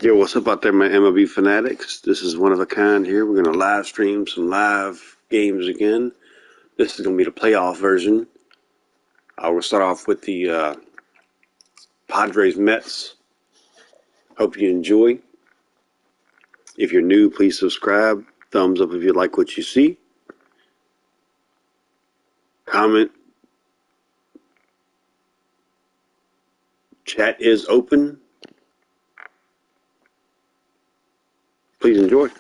Yo, what's up out there, my MLB fanatics? This is one of a kind here. We're going to live stream some live games again. This is going to be the playoff version. We'll start off with the Padres Mets. Hope you enjoy. If you're new, please subscribe. Thumbs up if you like what you see. Comment. Chat is open. Please enjoy.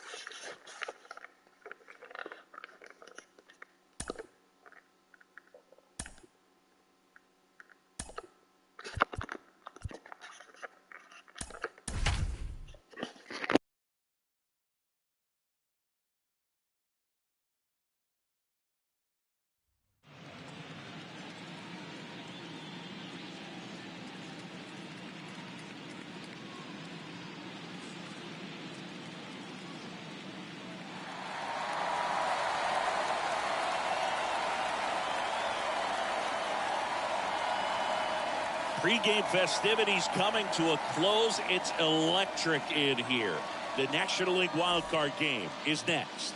Pre-game festivities coming to a close. It's electric in here. The National League wildcard game is next.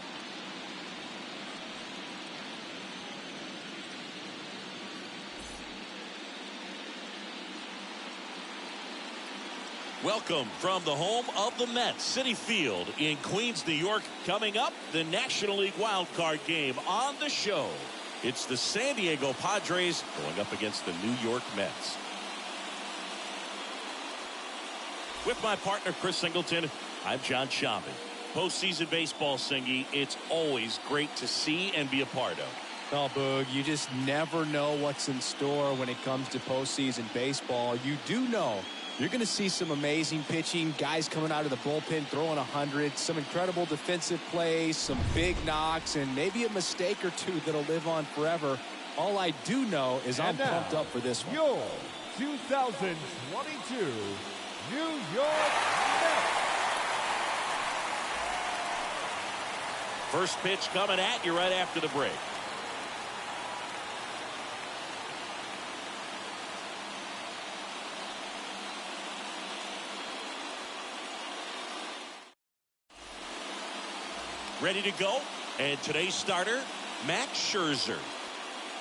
Welcome from the home of the Mets, Citi Field in Queens, New York. Coming up, the National League wildcard game on the show. It's the San Diego Padres going up against the New York Mets. With my partner, Chris Singleton, I'm John Schaubing. Postseason baseball, Singy, it's always great to see and be a part of. Oh, Boog, you just never know what's in store when it comes to postseason baseball. You do know you're going to see some amazing pitching, guys coming out of the bullpen throwing 100, some incredible defensive plays, some big knocks, and maybe a mistake or two that'll live on forever. All I do know is I'm pumped up for this one. Your 2022 New York Mets. First pitch coming at you right after the break. Ready to go. And today's starter, Max Scherzer.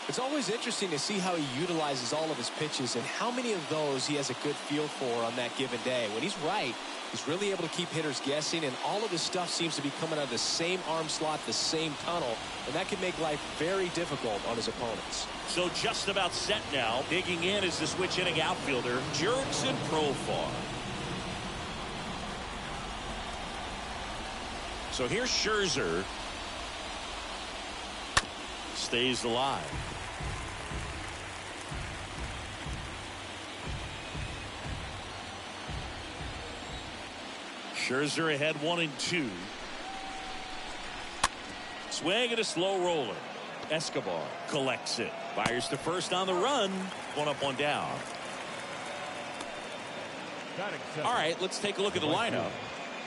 It's always interesting to see how he utilizes all of his pitches and how many of those he has a good feel for on that given day. When he's right, he's really able to keep hitters guessing, and all of his stuff seems to be coming out of the same arm slot, the same tunnel, and that can make life very difficult on his opponents. So just about set now. Digging in is the switch hitting outfielder, Jurickson Profar. So here's Scherzer. Stays alive. Scherzer ahead 1-2. Swing and a slow roller. Escobar collects it. Fires to first on the run. One up, one down. All right, let's take a look at the lineup.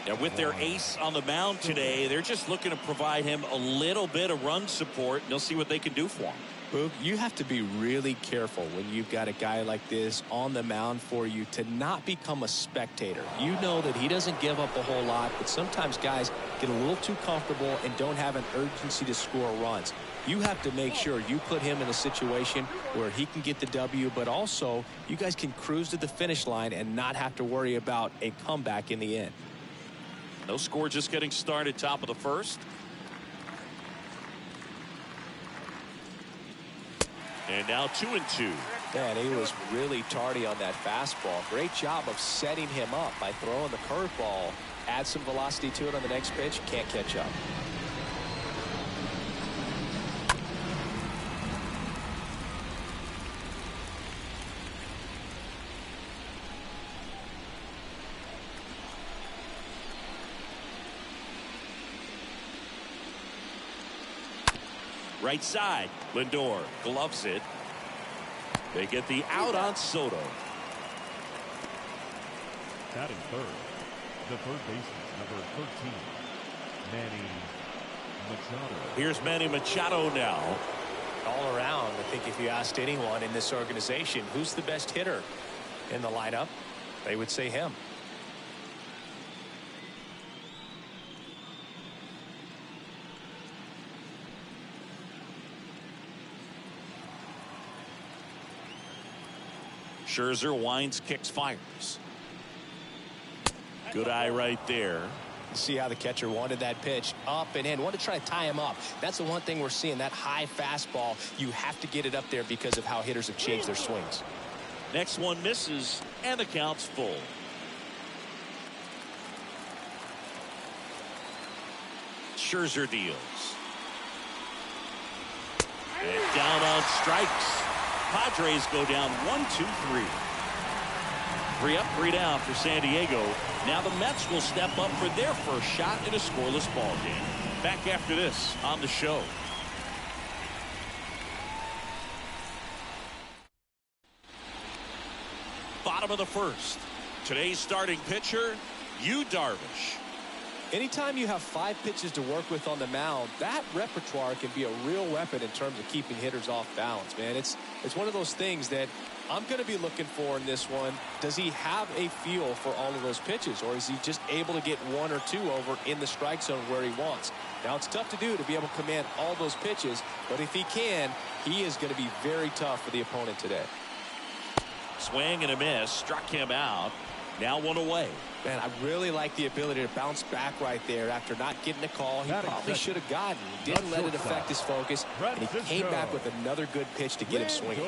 Now, with their ace on the mound today, they're just looking to provide him a little bit of run support, and they'll see what they can do for him. Boog, you have to be really careful when you've got a guy like this on the mound for you to not become a spectator. You know that he doesn't give up a whole lot, but sometimes guys get a little too comfortable and don't have an urgency to score runs. You have to make sure you put him in a situation where he can get the W, but also you guys can cruise to the finish line and not have to worry about a comeback in the end. No score, just getting started, top of the first. And now 2-2. Man, he was really tardy on that fastball. Great job of setting him up by throwing the curveball. Add some velocity to it on the next pitch. Can't catch up. Right side, Lindor gloves it. They get the out on Soto. Batting third, the third baseman, number 13, Manny Machado. Here's Manny Machado now. All around, I think if you asked anyone in this organization who's the best hitter in the lineup, they would say him. Scherzer winds, kicks, fires. Good eye right there. See how the catcher wanted that pitch up and in. Wanted to try to tie him up. That's the one thing we're seeing, that high fastball. You have to get it up there because of how hitters have changed their swings. Next one misses, and the count's full. Scherzer deals. And down on strikes. Padres go down 1-2-3. 3 up, 3 down for San Diego. Now the Mets will step up for their first shot in a scoreless ball game. Back after this on the show. Bottom of the first. Today's starting pitcher, Yu Darvish. Anytime you have 5 pitches to work with on the mound, that repertoire can be a real weapon in terms of keeping hitters off balance, man. It's one of those things that I'm going to be looking for in this one. Does he have a feel for all of those pitches, or is he just able to get 1 or 2 over in the strike zone where he wants? Now, it's tough to do to be able to command all those pitches, but if he can, he is going to be very tough for the opponent today. Swing and a miss, struck him out. Now 1 away. Man, I really like the ability to bounce back right there after not getting a call he probably should have gotten. He didn't let it affect his focus, and he came back with another good pitch to get him swinging.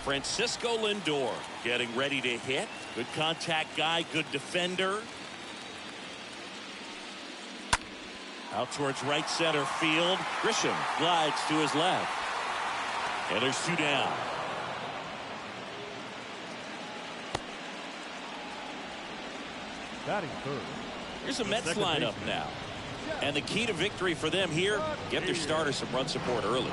Francisco Lindor getting ready to hit. Good contact guy, good defender. Out towards right center field. Grisham glides to his left. And there's 2 down. Batting third. Here's a Mets lineup now. And the key to victory for them here, get their starter some run support early.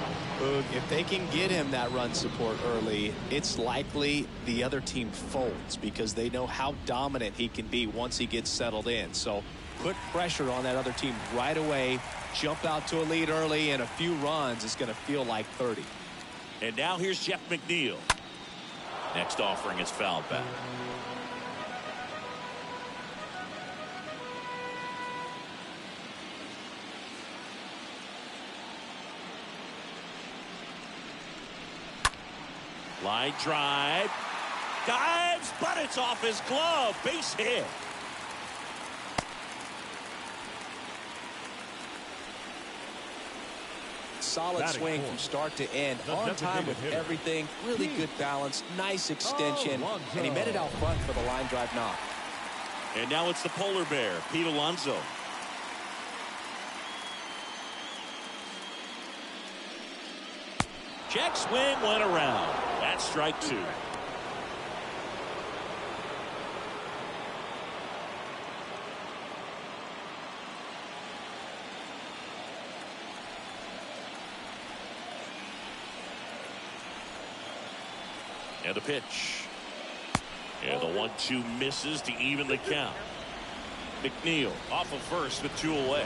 If they can get him that run support early, it's likely the other team folds because they know how dominant he can be once he gets settled in. So put pressure on that other team right away, jump out to a lead early, and a few runs is going to feel like 30. And now here's Jeff McNeil. Next offering is fouled back. Line drive. Dives, but it's off his glove. Base hit. Solid swing from start to end. On time with everything. Really good balance. Nice extension. And he met it out front for the line drive knock. And now it's the polar bear, Pete Alonso. Check swing went around. That's strike 2. And the pitch. And the 1-2 misses to even the count. McNeil off of first with 2 away.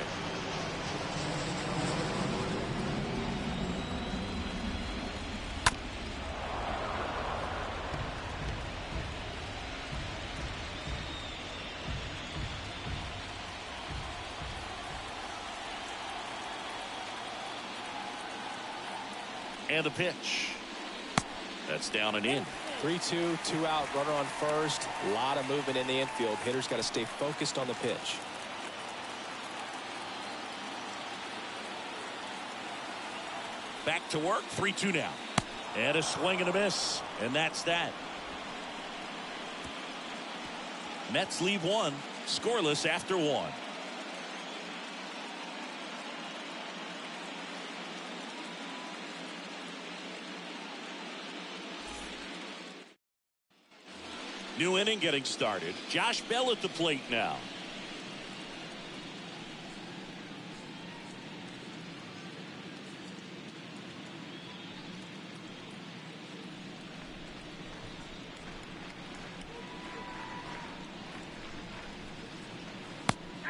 And the pitch. That's down and in. 3-2, 2 out, runner on first. A lot of movement in the infield. Hitters got to stay focused on the pitch. Back to work, 3-2 now. And a swing and a miss. And that's that. Mets leave 1, scoreless after 1. New inning getting started. Josh Bell at the plate now.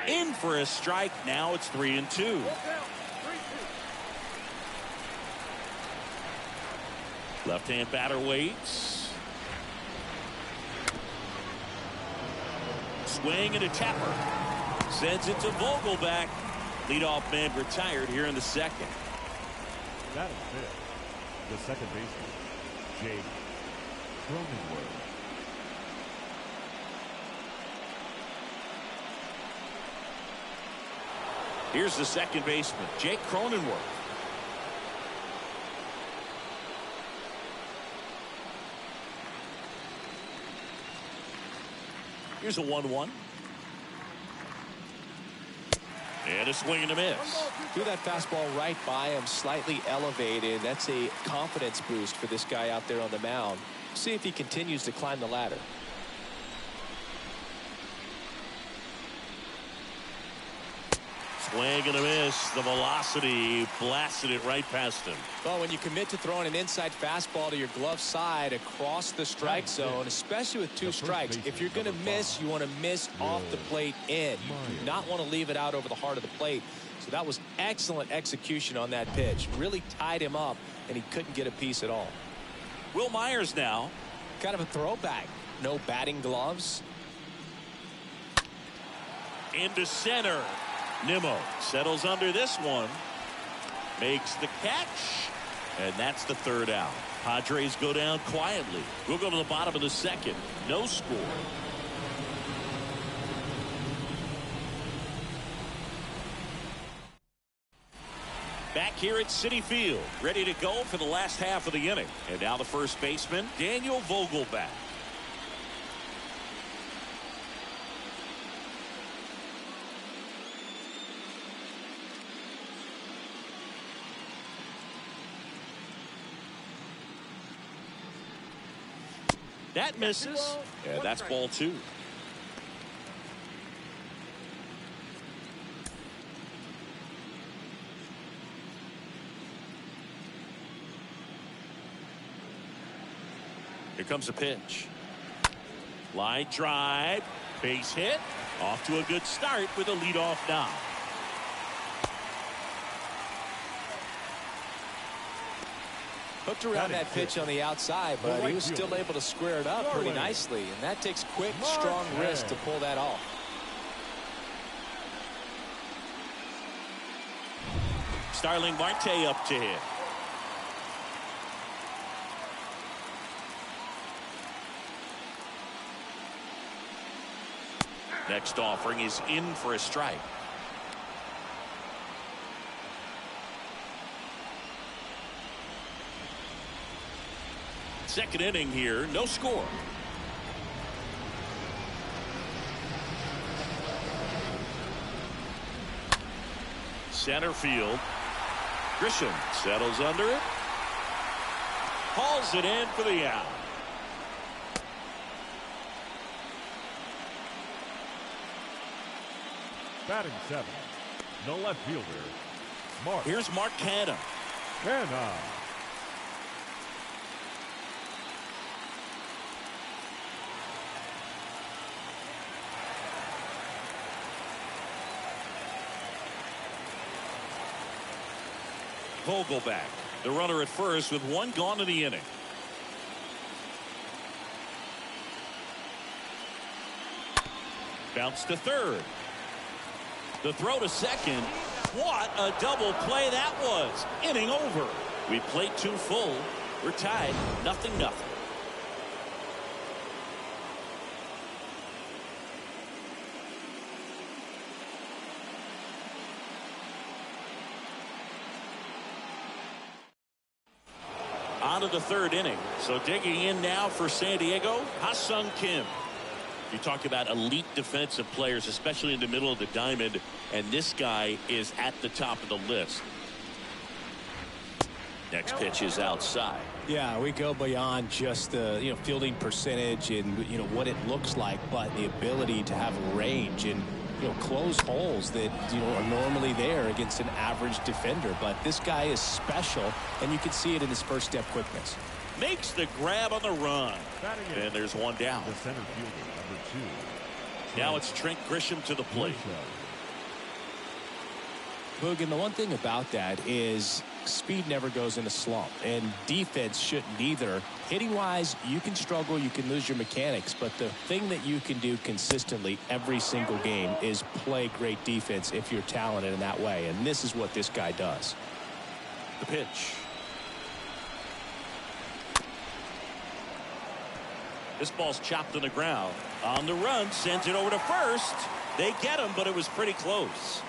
In for a strike. Now it's 3-2. Left-hand batter waits. Swing and a tapper. Sends it to Vogelback. Leadoff man retired here in the second. That is it. The second baseman, Jake Cronenworth. Here's the second baseman, Jake Cronenworth. Here's a 1-1. And a swing and a miss. Threw that fastball right by him, slightly elevated. That's a confidence boost for this guy out there on the mound. See if he continues to climb the ladder. Swing and a miss. The velocity blasted it right past him. Well, when you commit to throwing an inside fastball to your glove side across the strike zone, especially with two strikes, if you're going to miss, you want to miss off the plate in. You do not want to leave it out over the heart of the plate. So that was excellent execution on that pitch. Really tied him up, and he couldn't get a piece at all. Will Myers now. Kind of a throwback. No batting gloves. Into center. Nimmo settles under this one. Makes the catch. And that's the third out. Padres go down quietly. We'll go to the bottom of the second. No score. Back here at Citi Field, ready to go for the last half of the inning. And now the first baseman, Daniel Vogelbach. That misses. Yeah, that's ball two. Here comes a pitch. Line drive. Base hit. Off to a good start with a leadoff now. Hooked around that pitch on the outside, but he was still able to square it up pretty nicely. And that takes quick, strong wrist to pull that off. Starling Marte up to hit. Next offering is in for a strike. Second inning here, no score. Center field. Grisham settles under it. Hauls it in for the out. Batting seventh, the left fielder, Mark. Here's Mark Canha. Canha. Vogelbach, the runner at first with one gone in the inning. Bounce to third. The throw to second. What a double play that was. Inning over. We played two full. We're tied 0-0. On to the third inning. So digging in now for San Diego, Ha-Sung Kim. You talk about elite defensive players, especially in the middle of the diamond, and this guy is at the top of the list. Next pitch is outside. Yeah, we go beyond just the fielding percentage and what it looks like, but the ability to have range and close holes that are normally there against an average defender. But this guy is special, and you can see it in his first step quickness. Makes the grab on the run, and there's one down. The center fielder, number 2. Now it's Trent Grisham to the plate. Boog, and the one thing about that is speed never goes in a slump, and defense shouldn't either. Hitting wise, you can struggle, you can lose your mechanics, but the thing that you can do consistently every single game is play great defense if you're talented in that way, and this is what this guy does. The pitch. This ball's chopped on the ground. On the run, sends it over to first. They get him, but it was pretty close.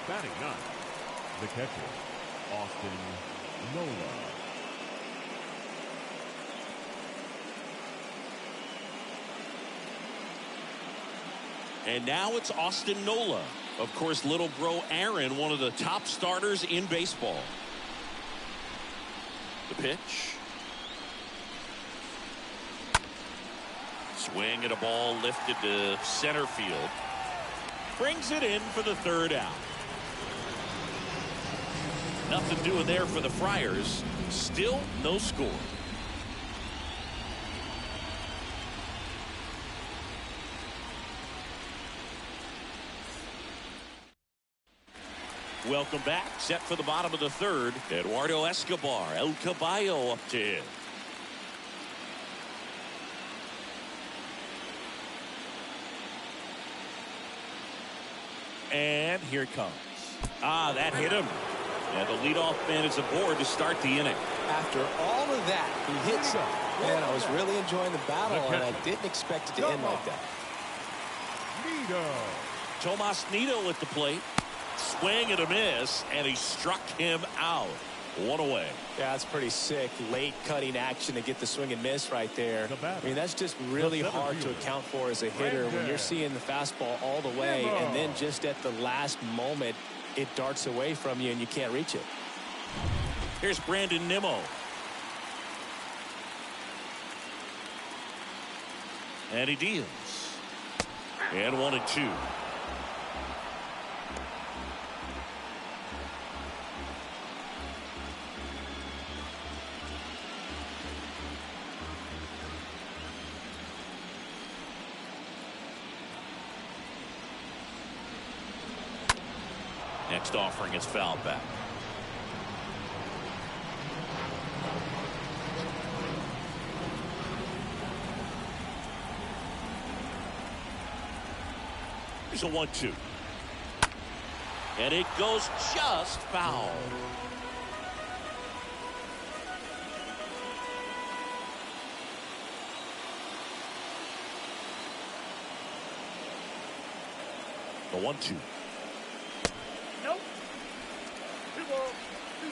Batting ninth, the catcher, Austin Nola. And now it's Austin Nola. Of course, little bro Aaron, one of the top starters in baseball. The pitch. Swing at a ball lifted to center field. Brings it in for the third out. Nothing doing there for the Friars. Still no score. Welcome back. Set for the bottom of the third. Eduardo Escobar, El Caballo up to him. And here it comes. That hit him. And the leadoff man is aboard to start the inning. After all of that, he hits him. Man, I was really enjoying the battle, and I didn't expect it to end like that. Tomas Nido at the plate. Swing and a miss, and he struck him out. One away. Yeah, that's pretty sick. Late cutting action to get the swing and miss right there. I mean, that's just really hard to account for as a hitter when you're seeing the fastball all the way, and then just at the last moment, it darts away from you and you can't reach it. Here's Brandon Nimmo. And he deals. And 1-2. Next offering is fouled back. Here's a 1-2. And it goes just foul. The 1-2.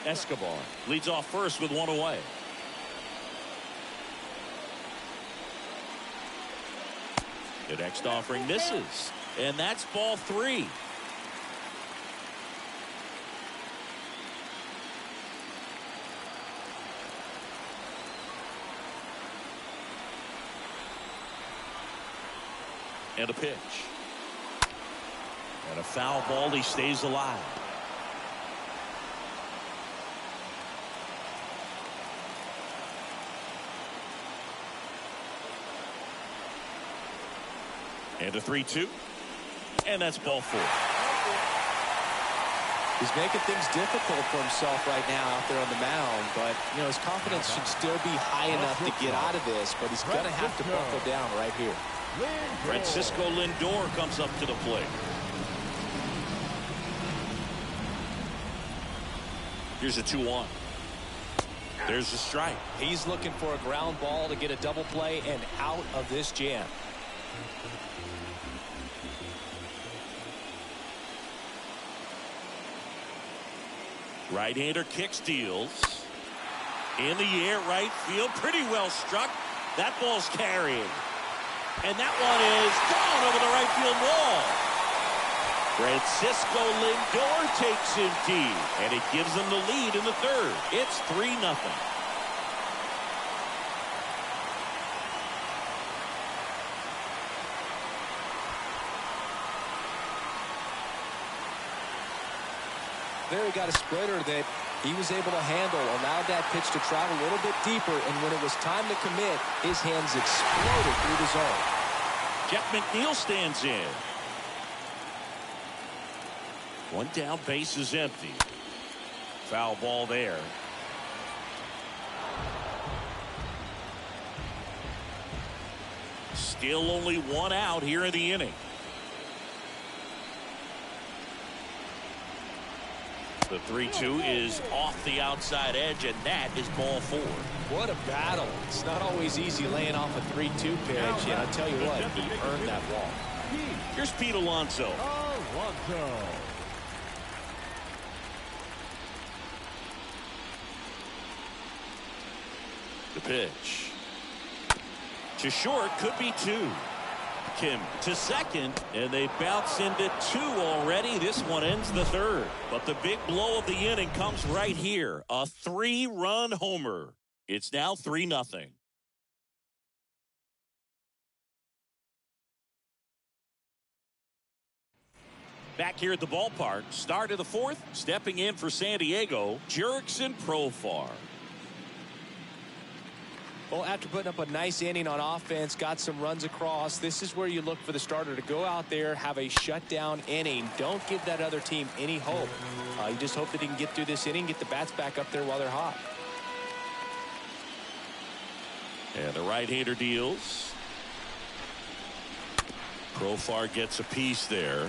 Escobar leads off first with one away. The next offering misses, and that's ball 3. And a pitch. And a foul ball. He stays alive. And a 3-2. And that's ball 4. He's making things difficult for himself right now out there on the mound, but you know his confidence should still be high enough to get out of this, but he's going to have to buckle down right here. Francisco Lindor comes up to the plate. Here's a 2-1. There's a strike. He's looking for a ground ball to get a double play and out of this jam. Right-hander kicks, deals. In the air, right field. Pretty well struck. That ball's carrying. And that one is gone over the right field wall. Francisco Lindor takes him deep. And it gives them the lead in the third. It's 3-0. There he got a splitter that he was able to handle, allowed that pitch to travel a little bit deeper, and when it was time to commit, his hands exploded through the zone. Jeff McNeil stands in. One down, base is empty. Foul ball there. Still only one out here in the inning. The 3-2 is off the outside edge, and that is ball 4. What a battle. It's not always easy laying off a 3-2 pitch, and I'll tell you what, he earned that ball. Here's Pete Alonso. The pitch. To short, could be 2. Kim to second, and they bounce into 2 already. This one ends the 3rd. But the big blow of the inning comes right here. A 3-run homer. It's now 3-0. Back here at the ballpark, start of the 4th, stepping in for San Diego, Jurickson Profar. Well, after putting up a nice inning on offense, got some runs across, this is where you look for the starter to go out there, have a shutdown inning. Don't give that other team any hope. You just hope that he can get through this inning, get the bats back up there while they're hot. And the right-hander deals. Profar gets a piece there.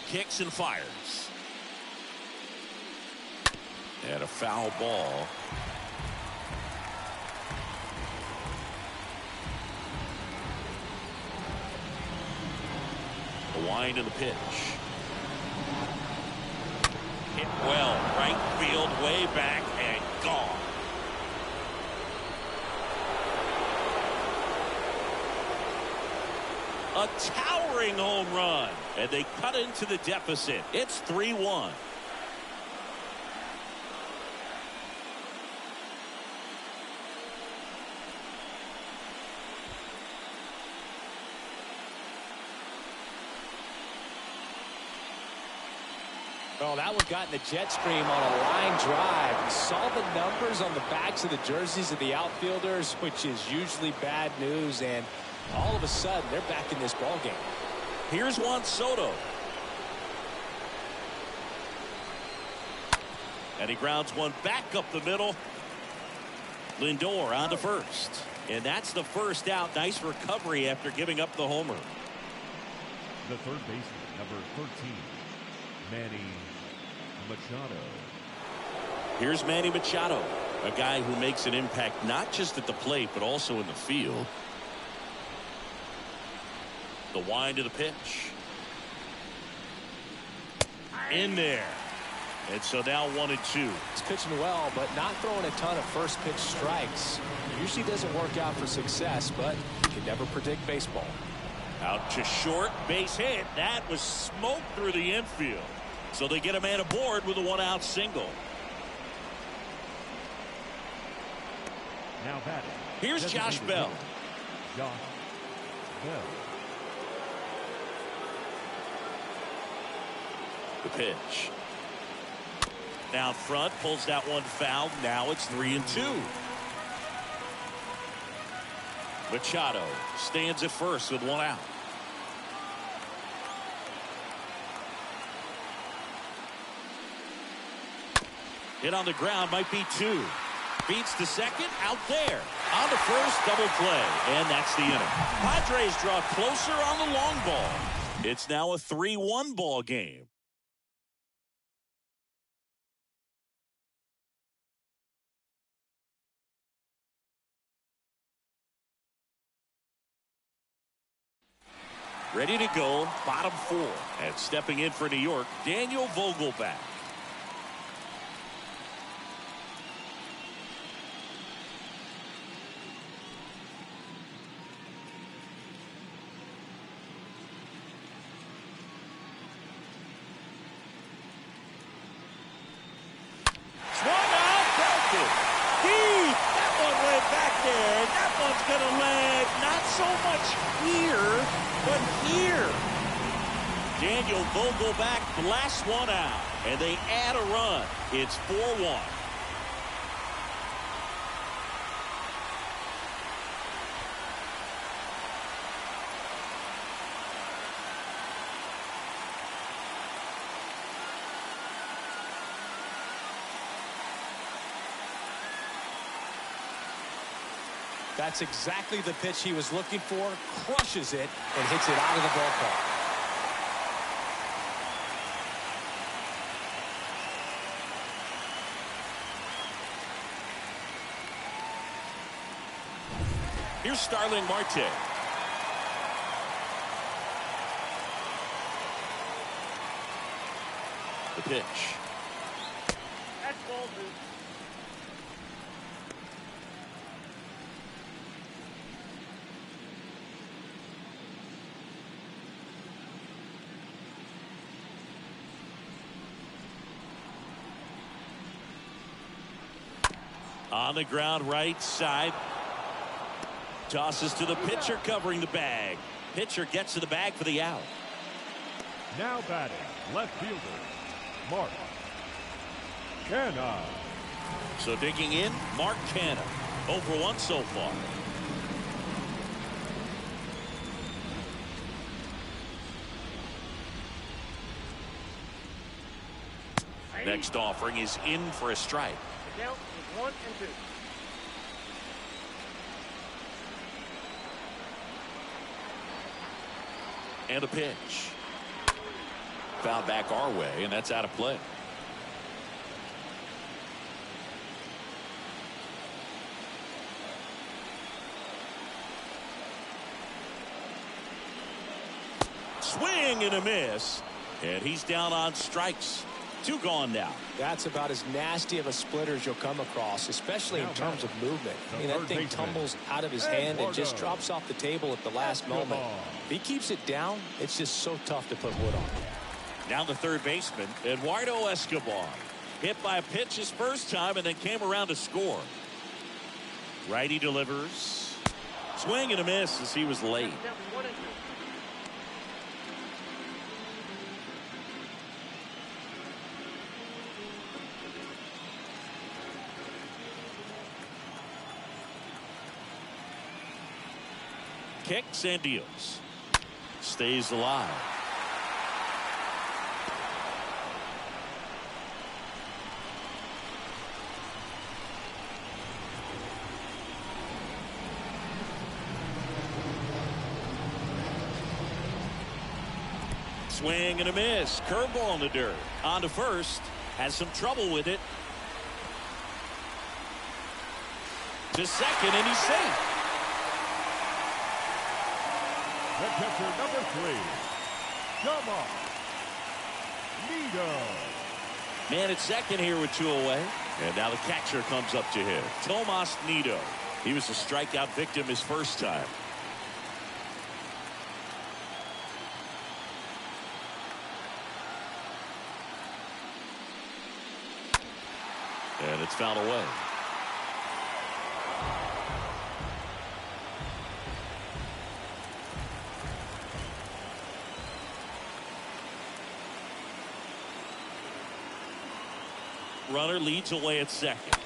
Kicks and fires. And a foul ball. The wind of the pitch. Hit well, right field, way back, and gone. A towering home run, and they cut into the deficit. It's 3-1. Well, that one got in the jet stream on a line drive. We saw the numbers on the backs of the jerseys of the outfielders, which is usually bad news, and all of a sudden they're back in this ball game. Here's Juan Soto. And he grounds one back up the middle. Lindor on to first. And that's the first out. Nice recovery after giving up the homer. The third baseman, number 13, Manny Machado. Here's Manny Machado, a guy who makes an impact not just at the plate but also in the field. The wind of the pitch. In there. And so now 1-2. He's pitching well, but not throwing a ton of first pitch strikes. Usually doesn't work out for success, but you can never predict baseball. Out to short, base hit. That was smoked through the infield. So they get a man aboard with a 1-out single. Now batting. Here's Josh Bell. Josh Bell. The pitch. Now front, pulls that one foul. Now it's 3-2. Machado stands at first with 1 out. Hit on the ground, might be 2. Beats the second, out there. On the first, double play, and that's the inning. Padres draw closer on the long ball. It's now a 3-1 ball game. Ready to go, bottom 4. And stepping in for New York, Daniel Vogelbach. Swung out, belted. Deep. That one went back there. And that one's going to land not so much here, but here. Daniel Vogelbach blasts one out, and they add a run. It's 4-1. That's exactly the pitch he was looking for. Crushes it and hits it out of the ballpark. Here's Starling Marte. The pitch. That's ball two. On the ground, right side. Tosses to the pitcher covering the bag. Pitcher gets to the bag for the out. Now batting, left fielder, Mark Canha. So digging in, Mark Canha. 0 for 1 so far. Next offering is in for a strike. The count is 1 and 2. And a pitch. Foul back our way, and that's out of play. Swing and a miss. And he's down on strikes. 2 gone now. That's about as nasty of a splitter as you'll come across, especially in terms of movement. I mean, that thing tumbles out of his hand and just drops off the table at the last moment. If he keeps it down, it's just so tough to put wood on. Now the third baseman, Eduardo Escobar. Hit by a pitch his first time and then came around to score. Righty delivers. Swing and a miss as he was late. Count is 1 and 2. Kicks and deals. Stays alive. Swing and a miss. Curveball in the dirt. On to first. Has some trouble with it. To second, and he's safe. The catcher, number 3, Tomas Nido. Man at second here with 2 away. And now the catcher comes up to him. Tomas Nido. He was a strikeout victim his first time. And it's fouled away. Runner leads away at second.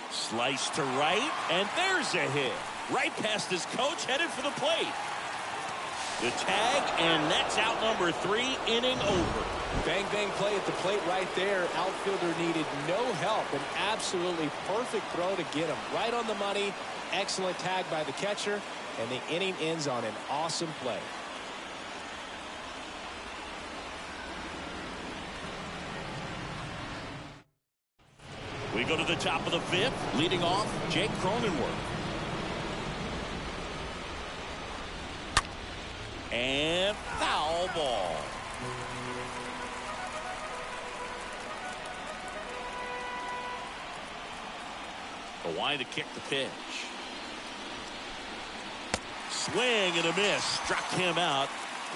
Slice to right, and there's a hit. Right past his coach, headed for the plate. The tag, and that's out number 3, inning over. Bang, bang play at the plate right there. Outfielder needed no help. An absolutely perfect throw to get him right on the money. Excellent tag by the catcher, and the inning ends on an awesome play. We go to the top of the 5th. Leading off, Jake Cronenworth. And foul ball. Kawhi to kick the pitch. Swing and a miss. Struck him out.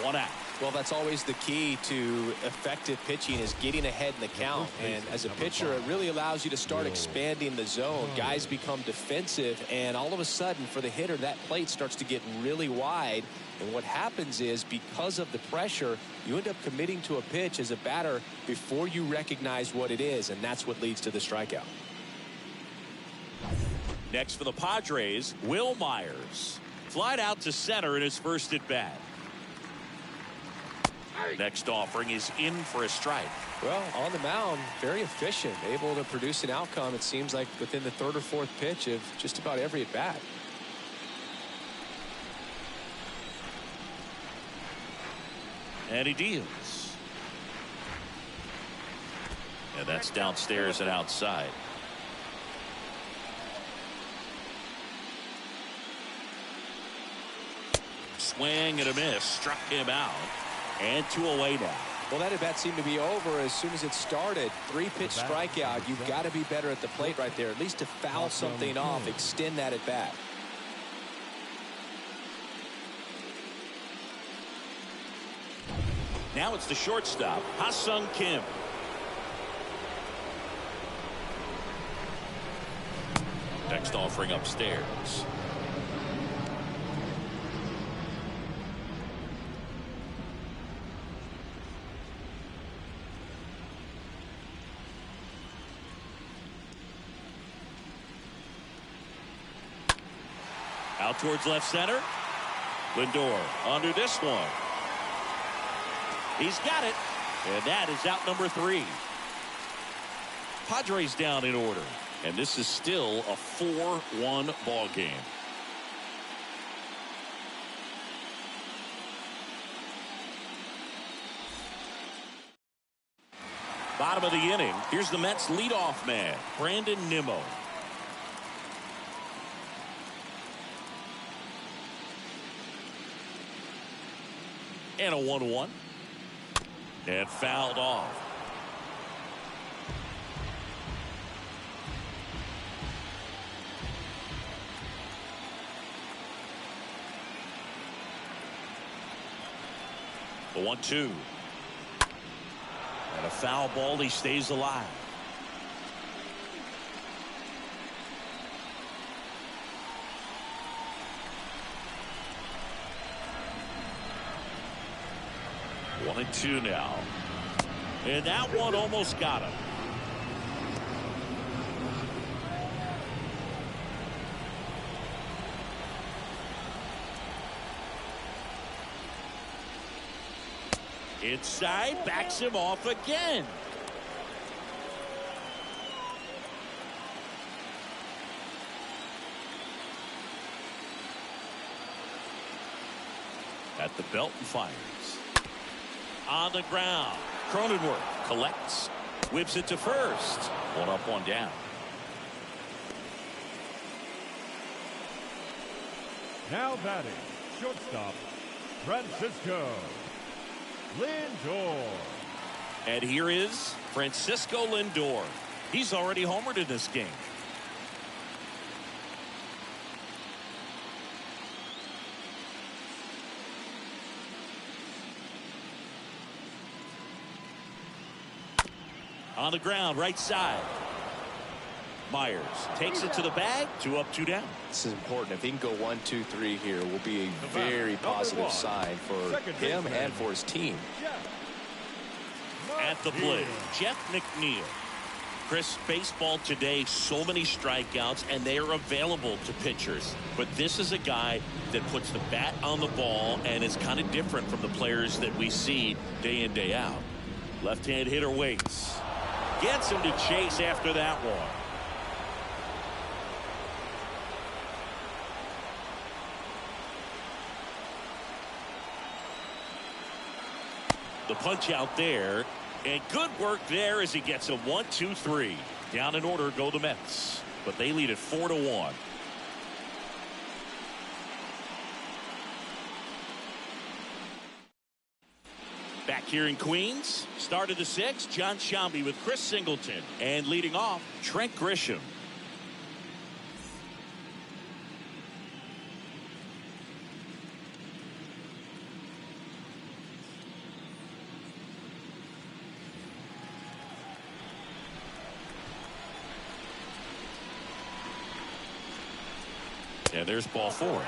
1 out. Well, that's always the key to effective pitching, is getting ahead in the count. And as a pitcher, it really allows you to start expanding the zone. Guys become defensive, and all of a sudden, for the hitter, that plate starts to get really wide. And what happens is, because of the pressure, you end up committing to a pitch as a batter before you recognize what it is, and that's what leads to the strikeout. Next for the Padres, Will Myers. Flied out to center in his first at bat. Next offering is in for a strike. Well, on the mound, very efficient, able to produce an outcome, it seems like, within the 3rd or 4th pitch of just about every at bat. And he deals. And that's downstairs and outside. Swing and a miss. Struck him out. And 2 away now. Well, that at bat seemed to be over as soon as it started. 3-pitch strikeout. You've got to be better at the plate right there, at least to foul something off, extend that at bat. Now it's the shortstop, Ha-Sung Kim. Next offering upstairs. Out towards left center. Lindor under this one. He's got it. And that is out number 3. Padres down in order. And this is still a 4-1 ball game. Bottom of the inning. Here's the Mets leadoff man, Brandon Nimmo. And a 1-1. And fouled off. The 1-2. And a foul ball. He stays alive. One and 2 now. And that one almost got him. Inside, backs him off again. At the belt and fires. On the ground. Cronenworth collects. Whips it to first. 1 up, 1 down. Now batting, shortstop, Francisco Lindor. And here is Francisco Lindor. He's already homered in this game. On the ground, right side. Myers takes it to the bag. 2 up, 2 down. This is important. If he can go 1, 2, 3 here, will be a very positive sign for him and for his team. At the plate, Jeff McNeil. Chris, baseball today, so many strikeouts, and they are available to pitchers. But this is a guy that puts the bat on the ball and is kind of different from the players that we see day in, day out. Left-hand hitter waits. Gets him to chase after that one. The punch out there. And good work there as he gets a 1, 2, 3. Down in order go the Mets. But they lead it 4-1. Back here in Queens, start of the 6th, John Sciambi with Chris Singleton. And leading off, Trent Grisham. And there's ball 4.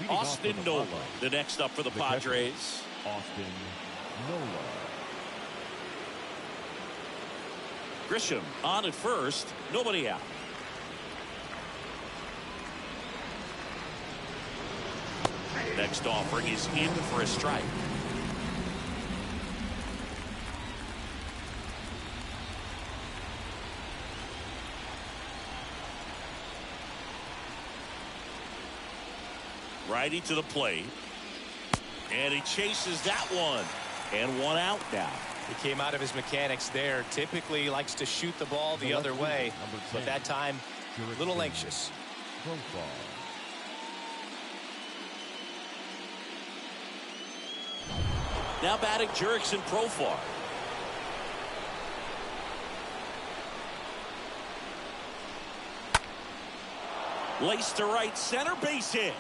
Austin Nola, the next up for the Padres. Austin Nola. Grisham on at first, nobody out. Next offering is in for a strike. Righty to the plate. And he chases that one. And one out now. He came out of his mechanics there. Typically he likes to shoot the ball the other way, but that time a little anxious. Now batting Jurickson Profar. Laced to right center, base hit.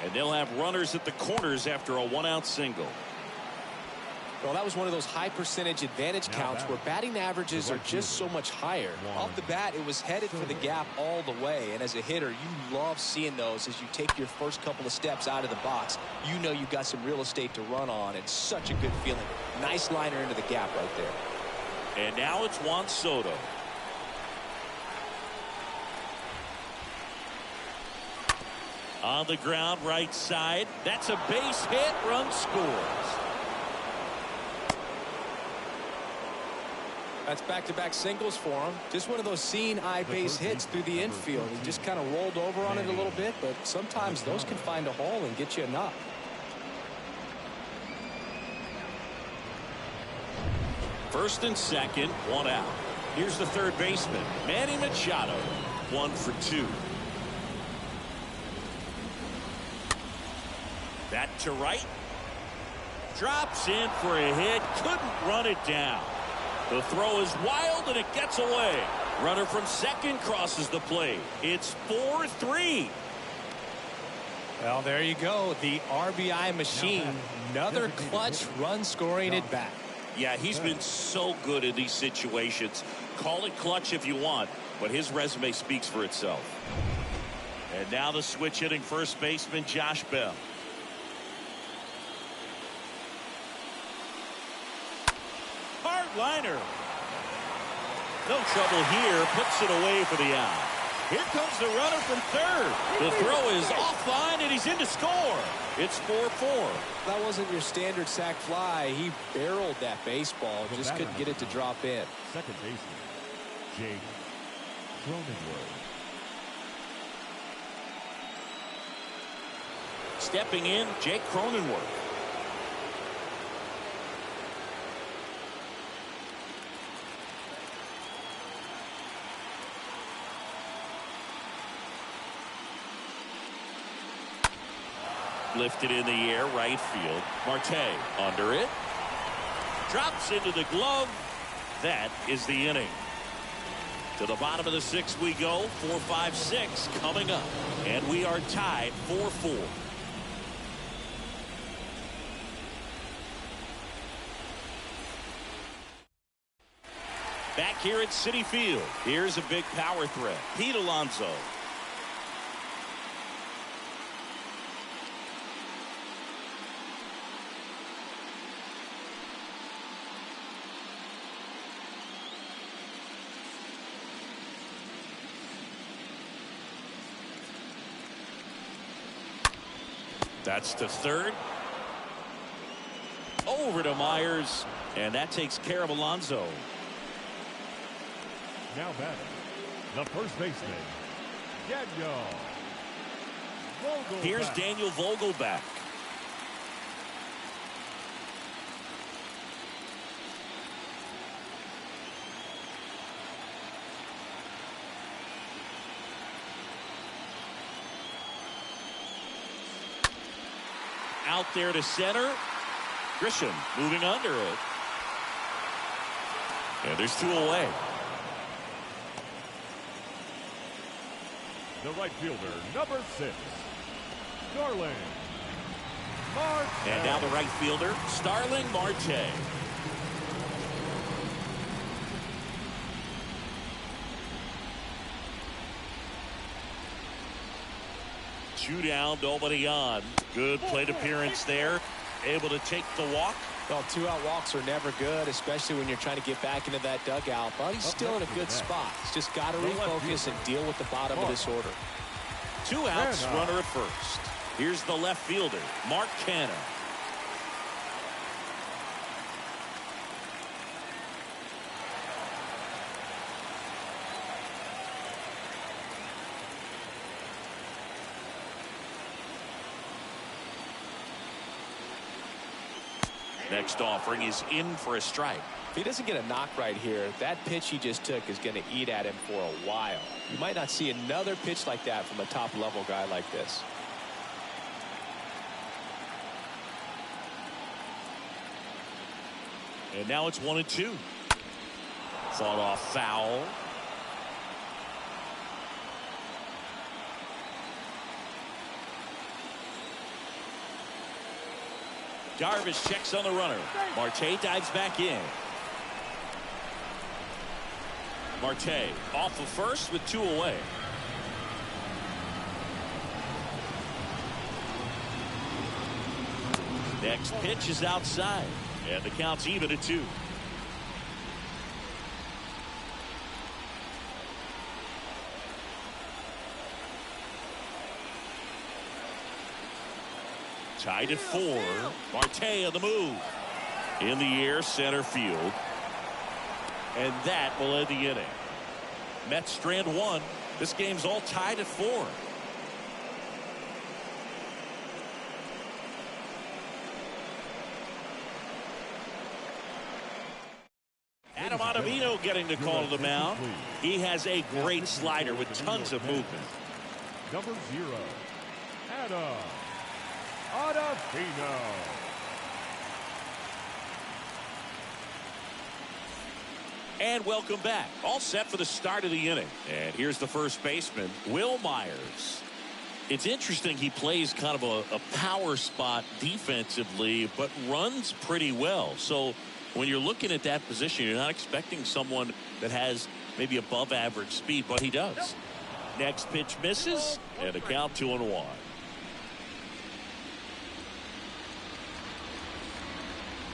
And they'll have runners at the corners after a one-out single. Well, that was one of those high percentage advantage counts where batting averages are just so much higher. Off the bat, it was headed for the gap all the way. And as a hitter, you love seeing those as you take your first couple of steps out of the box. You know you've got some real estate to run on. It's such a good feeling. Nice liner into the gap right there. And now it's Juan Soto. On the ground, right side. That's a base hit. Run scores. That's back-to-back singles for him. Just one of those seeing eye base hits through the infield. He just kind of rolled over on it a little bit, but sometimes those can find a hole and get you a knock. First and second, one out. Here's the third baseman, Manny Machado. 1 for 2. That to right. Drops in for a hit. Couldn't run it down. The throw is wild and it gets away. Runner from second crosses the plate. It's 4-3. Well, there you go. The RBI machine. Another clutch run scoring at bat. Yeah, he's been so good in these situations. Call it clutch if you want, but his resume speaks for itself. And now the switch hitting first baseman Josh Bell. Hard liner. No trouble here. Puts it away for the out. Here comes the runner from third. The throw is offline and he's in to score. It's 4-4. That wasn't your standard sac fly. He barreled that baseball. Just couldn't get it to drop in. Second baseman, Jake Cronenworth. Stepping in, Jake Cronenworth. Lifted in the air, right field. Marte under it. Drops into the glove. That is the inning. To the bottom of the 6th we go. 4-5-6 coming up. And we are tied 4-4. Back here at Citi Field. Here's a big power threat. Pete Alonso. That's to third. Over to Myers. And that takes care of Alonso. Now batting, the first baseman, Daniel Vogelbach. Here's Daniel Vogelbach. Out there to center. Grisham moving under it. And there's 2 away. The right fielder, number 6, Starling Marte. And now the right fielder, Starling Marte. Two down, nobody on. Good plate appearance there. Able to take the walk. Well, 2-out walks are never good, especially when you're trying to get back into that dugout. But he's still in a good spot. He's just got to refocus and deal with the bottom of this order. 2 outs, runner at first. Here's the left fielder, Mark Canha. Next offering is in for a strike. If he doesn't get a knock right here, that pitch he just took is going to eat at him for a while. You might not see another pitch like that from a top-level guy like this. And now it's 1-2. Fought off foul. Darvish checks on the runner. Marte dives back in. Marte off of first with 2 away. Next pitch is outside. And the count's even at 2. Tied at 4. Marte on the move. In the air, center field. And that will end the inning. Mets strand 1. This game's all tied at 4. Adam Ottavino getting the call to the mound. He has a great slider with tons of movement. Number 0, Adam Ottavino. And welcome back. All set for the start of the inning. And here's the first baseman, Will Myers. It's interesting he plays kind of a power spot defensively, but runs pretty well. So when you're looking at that position, you're not expecting someone that has maybe above average speed, but he does. Next pitch misses, and the count 2-1.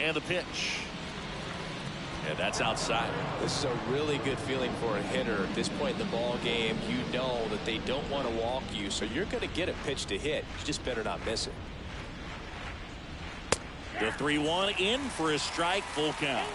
And the pitch. And that's outside. This is a really good feeling for a hitter. At this point in the ball game, you know that they don't want to walk you, so you're going to get a pitch to hit. You just better not miss it. The 3-1 in for a strike, full count.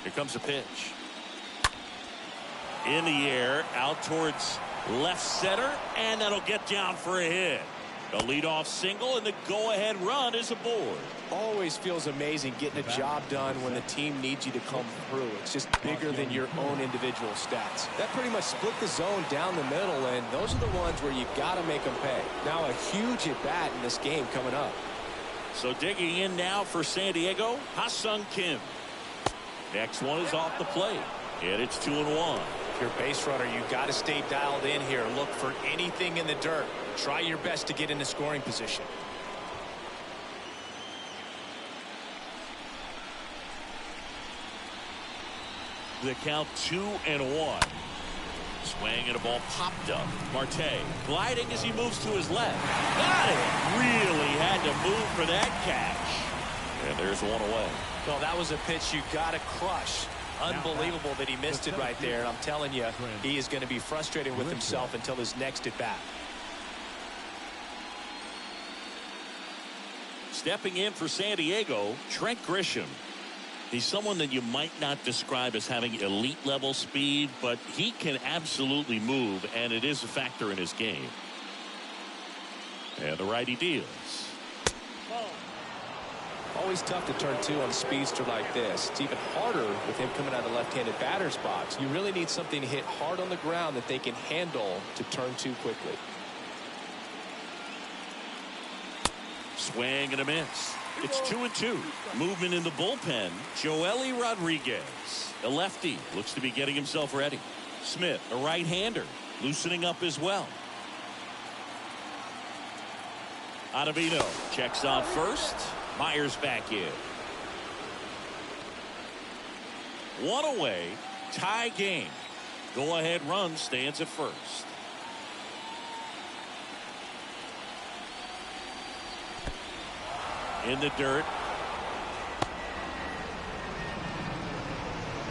Here comes a pitch. In the air, out towards left center, and that'll get down for a hit. A leadoff single, and the go-ahead run is aboard. Always feels amazing getting a job done when the team needs you to come through. It's just bigger than your own individual stats. That pretty much split the zone down the middle, and those are the ones where you got to make them pay. Now a huge at-bat in this game coming up. So digging in now for San Diego, Ha-Sung Kim. Next one is off the plate, and it's 2-1. If you're a base runner, you got to stay dialed in here. Look for anything in the dirt. Try your best to get into scoring position. The count 2-1. Swing and a ball popped up. Marte gliding as he moves to his left. Got it. Really had to move for that catch. And there's one away. Well, that was a pitch you got to crush. Unbelievable that he missed it right there. I'm telling you, he is going to be frustrated with himself until his next at bat. Stepping in for San Diego, Trent Grisham. He's someone that you might not describe as having elite level speed, but he can absolutely move, and it is a factor in his game. And the righty deals. Always tough to turn 2 on a speedster like this. It's even harder with him coming out of the left-handed batter's box. You really need something to hit hard on the ground that they can handle to turn 2 quickly. Swing and a miss. It's 2-2. Movement in the bullpen. Joely Rodriguez, a lefty, looks to be getting himself ready. Smith, a right-hander, loosening up as well. Ottavino checks on first. Myers back in. One away. Tie game. Go-ahead run stands at first. In the dirt.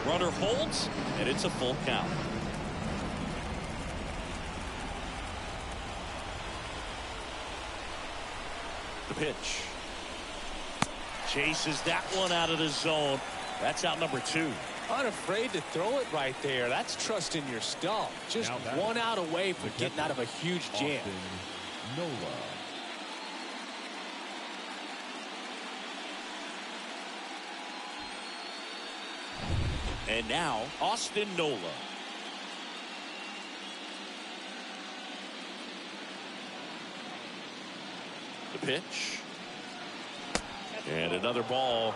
Runner holds, and it's a full count. The pitch. Chases that one out of the zone. That's out number 2. Unafraid to throw it right there. That's trusting your stump. Just one out away from getting out of a huge jam. Nola. And now, Austin Nola. The pitch. And another ball.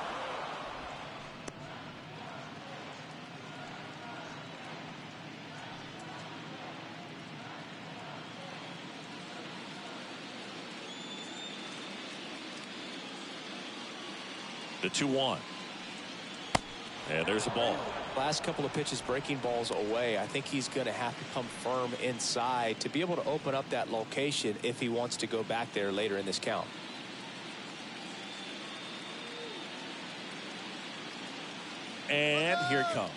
The 2-1. And there's a ball. Last couple of pitches breaking balls away. I think he's going to have to come firm inside to be able to open up that location if he wants to go back there later in this count. And here it comes.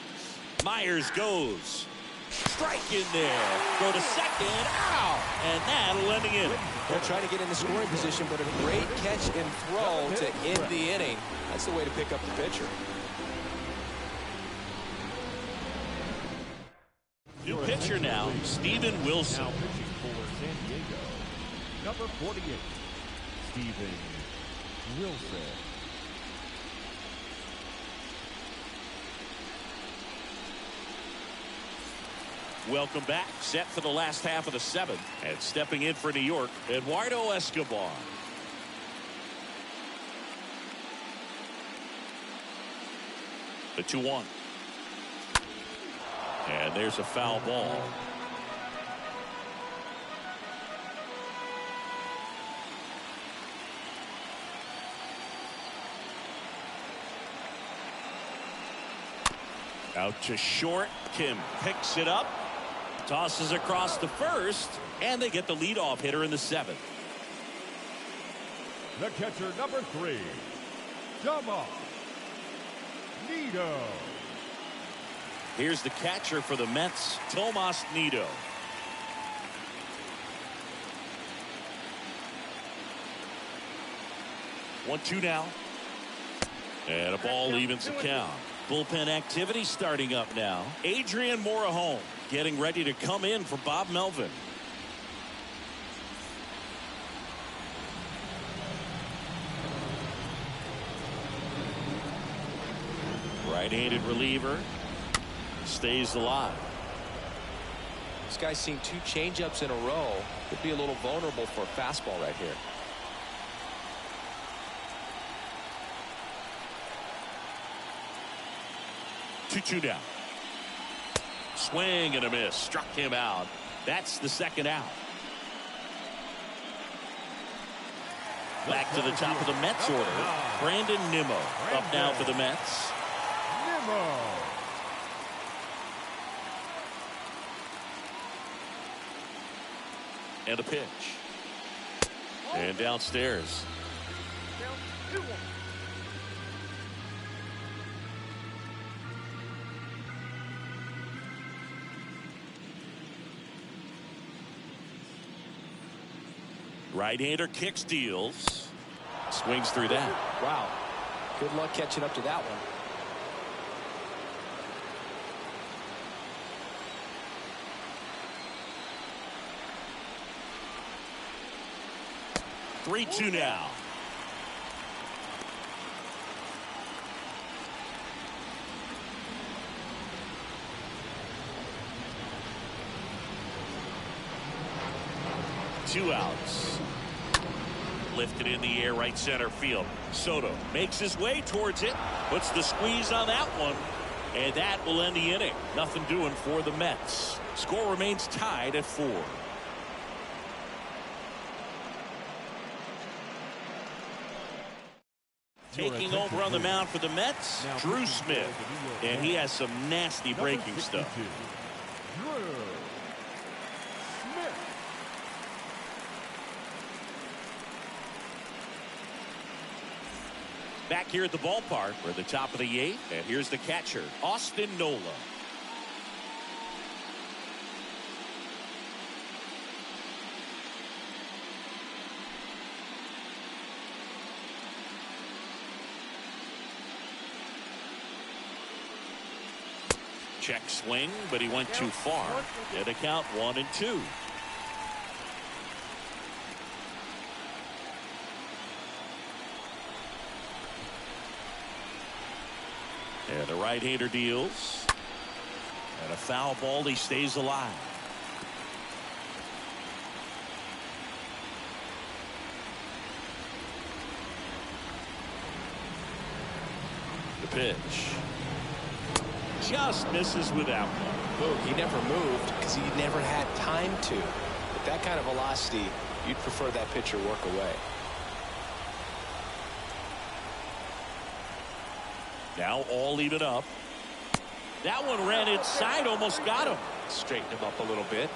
Myers goes. Strike in there. Go to second. Out. And that'll end the inning. They're trying to get in the scoring position, but a great catch and throw to end the inning. That's the way to pick up the pitcher. New pitcher now, Steven Wilson. Now pitching for San Diego, number 48, Steven Wilson. Welcome back. Set for the last half of the 7th. And stepping in for New York, Eduardo Escobar. The 2-1. And there's a foul ball. Out to short. Kim picks it up. Tosses across to first. And they get the leadoff hitter in the 7th. The catcher, number 3, Tomas Nido. Here's the catcher for the Mets, Tomas Nido. One, two now. And a ball evens the count. Bullpen activity starting up now. Adrian Morejon getting ready to come in for Bob Melvin. Right-handed reliever. Stays alive. This guy's seen 2 changeups in a row. Could be a little vulnerable for a fastball right here. Two down. Swing and a miss. Struck him out. That's the 2nd out. Back to the top of the Mets order. Brandon Nimmo up now for the Mets. Nimmo. And a pitch. And downstairs. Count 2-1. Right-hander kicks, deals. Swings through that. Wow. Good luck catching up to that one. Three-two now. Two outs. Lifted in the air, right center field. Soto makes his way towards it. Puts the squeeze on that one. And that will end the inning. Nothing doing for the Mets. Score remains tied at 4. Taking over on the mound for the Mets, Drew Smith. And he has some nasty breaking stuff. Drew Smith. Back here at the ballpark, we're at the top of the 8th, and here's the catcher, Austin Nola. Check swing, but he went too far. And a count 1-2. And the right-hander deals. And a foul ball. He stays alive. The pitch. Just misses with that one. He never moved because he never had time to. With that kind of velocity, you'd prefer that pitcher work away. Now all even up. That one ran inside, almost got him. Straighten him up a little bit.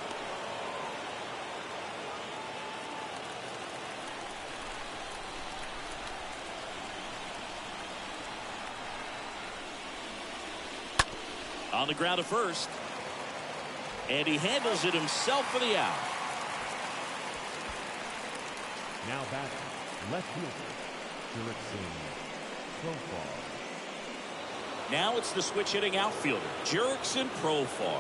On the ground to first. And he handles it himself for the out. Now batting, left fielder, Profar. Now it's the switch hitting outfielder, Jurickson Profar.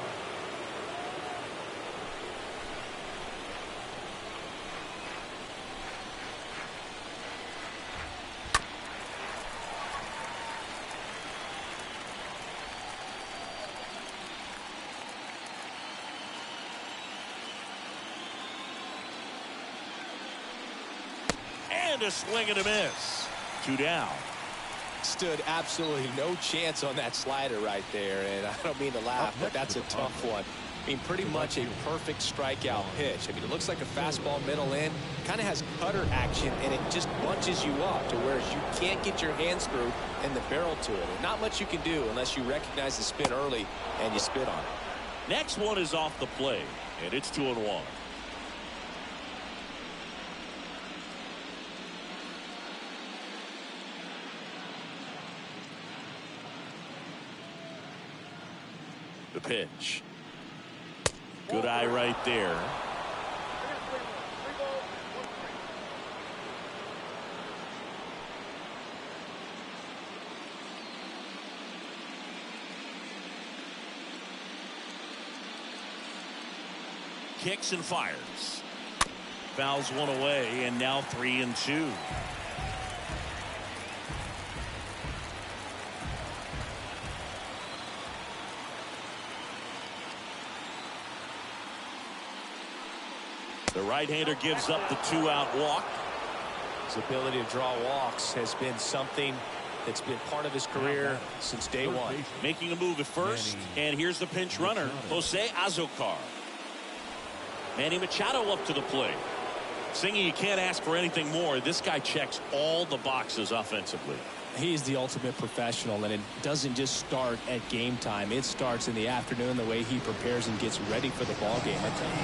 And a swing and a miss. 2 down. Stood absolutely no chance on that slider right there, and I don't mean to laugh, but that's a tough one. I mean, pretty much a perfect strikeout pitch. I mean, it looks like a fastball middle in, kind of has cutter action, and it just bunches you up to where you can't get your hands through and the barrel to it. And not much you can do unless you recognize the spin early and you spit on it. Next one is off the plate, and it's 2-1. The pitch. Good eye right there. Kicks and fires. Fouls one away, and now 3-2. The right-hander gives up the 2-out walk. His ability to draw walks has been something that's been part of his career since day one. Making a move at first, and here's the pinch runner, Jose Azocar. Manny Machado up to the plate. Singing, you can't ask for anything more. This guy checks all the boxes offensively. He's the ultimate professional, and it doesn't just start at game time. It starts in the afternoon, the way he prepares and gets ready for the ball game.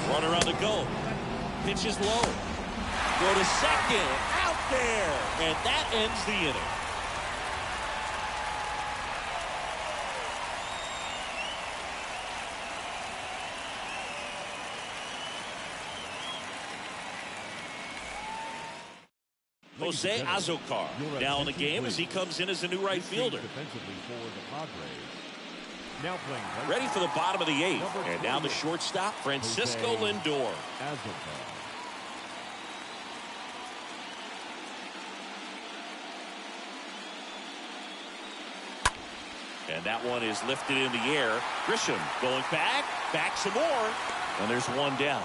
Runner on the go. Pitch is low. Go to second. Out there. And that ends the inning. Jose Azocar now in the game as he comes in as a new right fielder. Defensively for the Padres. Now playing right Ready for the bottom of the 8th. And now the shortstop, Francisco Lindor. Azocar. And that one is lifted in the air. Grisham going back some more. And there's one down.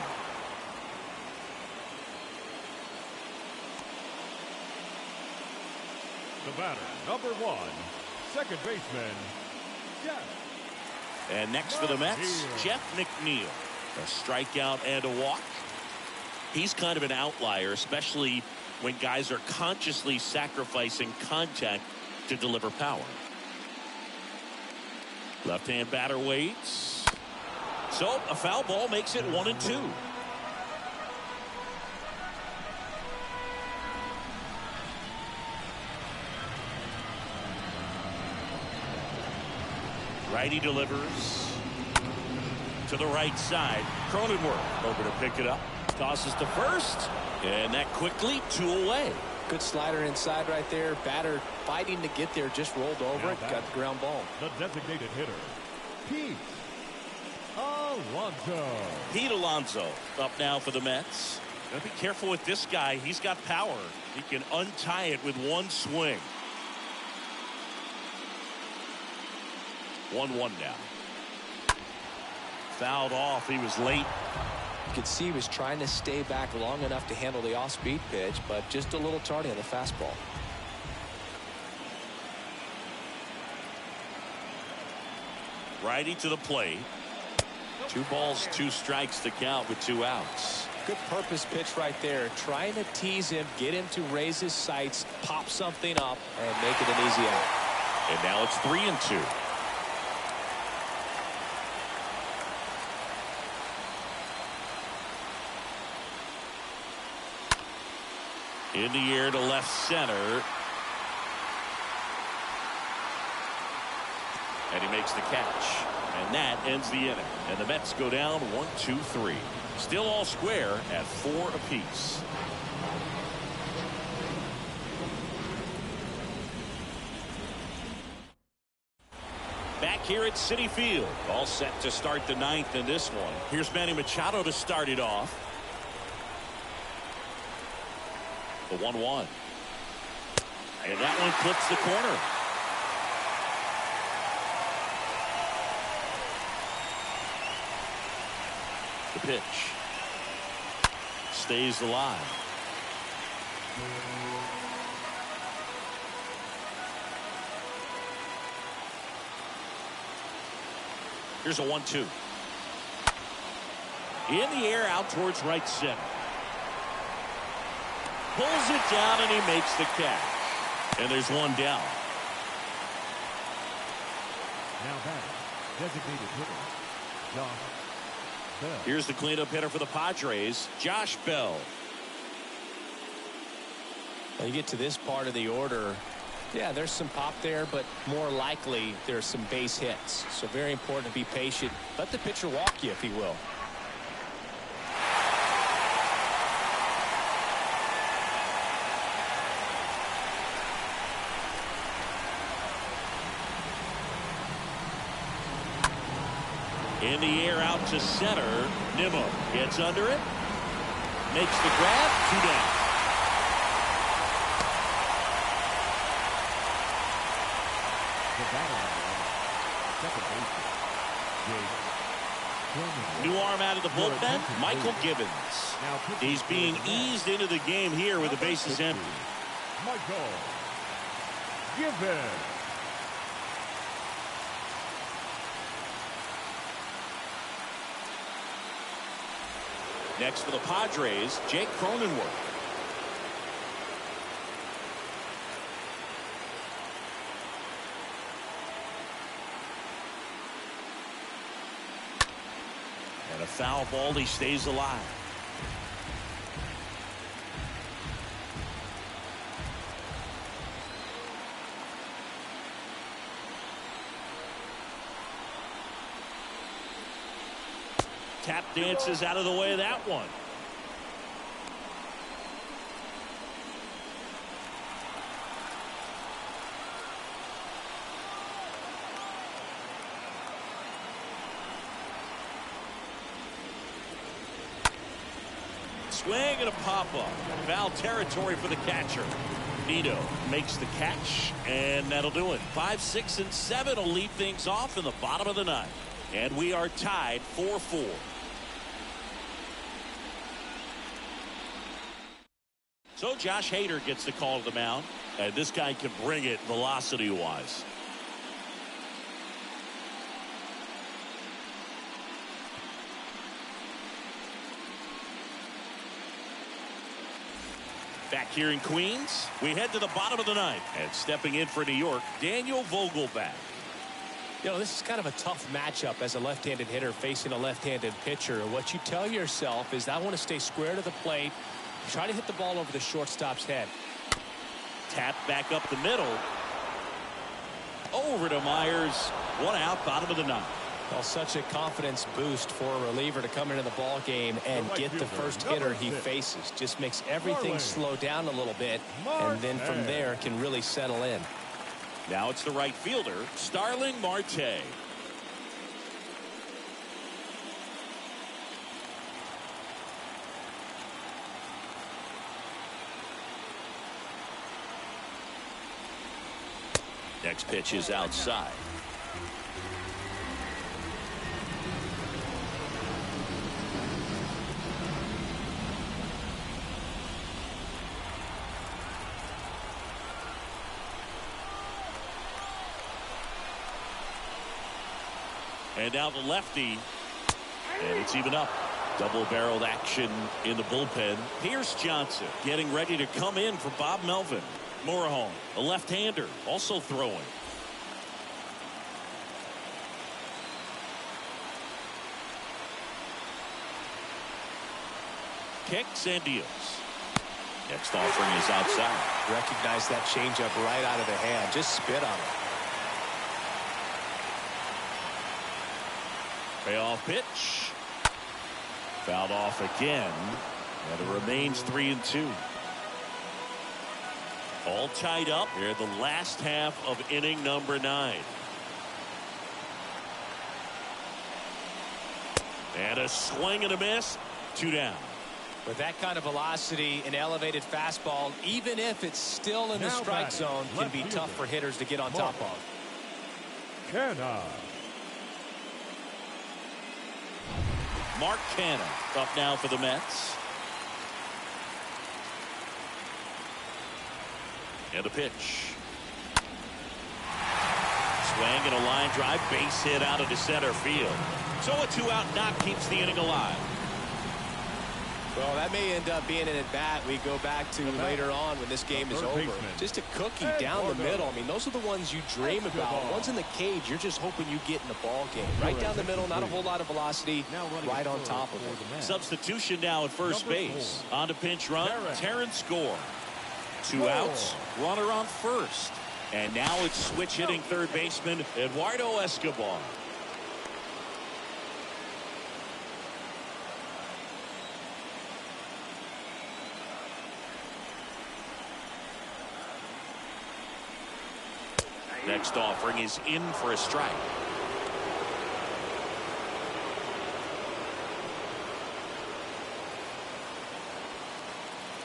The batter, number 1, second baseman, Jeff. And next for the Mets, Jeff McNeil. A strikeout and a walk. He's kind of an outlier, especially when guys are consciously sacrificing contact to deliver power. Left-hand batter waits. So a foul ball makes it 1-2. Righty delivers to the right side. Cronenworth over to pick it up. Tosses to first. And that quickly 2 away. Good slider inside right there. Batter fighting to get there. Just rolled over it. Got the ground ball. The designated hitter, Pete Alonso. Pete Alonso up now for the Mets. Gotta be careful with this guy. He's got power. He can untie it with one swing. 1-1 now. Fouled off. He was late. You could see he was trying to stay back long enough to handle the off-speed pitch, but just a little tardy on the fastball. Righty to the plate. 2 balls, 2 strikes to count with 2 outs. Good purpose pitch right there. Trying to tease him, get him to raise his sights, pop something up, and make it an easy out. And now it's 3-2. In the air to left center. And he makes the catch. And that ends the inning. And the Mets go down 1-2-3. Still all square at 4 apiece. Back here at Citi Field. All set to start the 9th in this one. Here's Manny Machado to start it off. The 1-1. And that one clips the corner. The pitch. Stays alive. Here's a 1-2. In the air out towards right center. Pulls it down and he makes the catch. And there's one down. Now back, designated hitter, Josh Bell. Here's the cleanup hitter for the Padres, Josh Bell. When you get to this part of the order, yeah, there's some pop there, but more likely there's some base hits. So very important to be patient. Let the pitcher walk you, if he will. In the air out to center. Nimmo gets under it. Makes the grab. 2 down. The batter, second baseman, New arm out of the bullpen, Michael Gibbons. He's being eased into the game here with the bases empty. Michael Gibbons. Next for the Padres, Jake Cronenworth. And a foul ball, he stays alive. Tap dances out of the way of that one. Swing and a pop-up. Foul territory for the catcher. Nito makes the catch, and that'll do it. 5, 6, and 7 will lead things off in the bottom of the 9th. And we are tied 4-4. So Josh Hader gets the call to the mound. And this guy can bring it velocity-wise. Back here in Queens, we head to the bottom of the 9th. And stepping in for New York, Daniel Vogelbach. You know, this is kind of a tough matchup as a left-handed hitter facing a left-handed pitcher. What you tell yourself is I want to stay square to the plate, try to hit the ball over the shortstop's head. Tap back up the middle. Over to Myers. 1 out, bottom of the 9th. Well, such a confidence boost for a reliever to come into the ball game and get the first hitter he faces. Just makes everything slow down a little bit, and then from there can really settle in. Now it's the right fielder, Starling Marte. Next pitch is outside. And now the lefty. And it's even up. Double-barreled action in the bullpen. Pierce Johnson getting ready to come in for Bob Melvin. Morejon, a left-hander, also throwing. Kicks and deals. Next offering is outside. Recognize that changeup right out of the hand. Just spit on it. Payoff pitch. Fouled off again. And it remains 3-2. All tied up here the last half of inning number 9. And a swing and a miss. 2 down. With that kind of velocity, an elevated fastball, even if it's still in the strike zone, can be tough for hitters to get on top of. Canna. Mark Canna up now for the Mets. And a pitch. Swing and a line drive, base hit out into center field. So a 2-out knock keeps the inning alive. Well, that may end up being an at-bat we go back to later on when this game is over. Just a cookie down the middle. I mean, those are the ones you dream about. Ones in the cage, you're just hoping you get in the ball game. Right down the middle, not a whole lot of velocity, right on top of it. Substitution now at first base. On to pinch run, Terrence Gore. 2 outs, runner on first. And now it's switch hitting third baseman Eduardo Escobar. Next offering is in for a strike.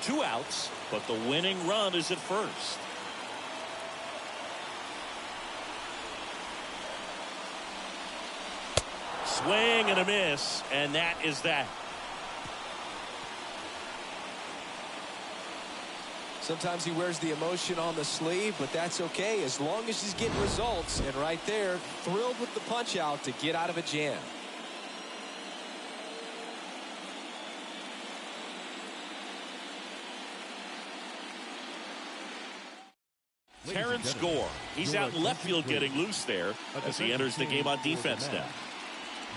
Two outs, but the winning run is at first. Swing and a miss, and that is that. Sometimes he wears the emotion on the sleeve, but that's okay as long as he's getting results. And right there, thrilled with the punch out to get out of a jam. Terrence Gore. He's out in left field getting loose there as he enters the game on defense now.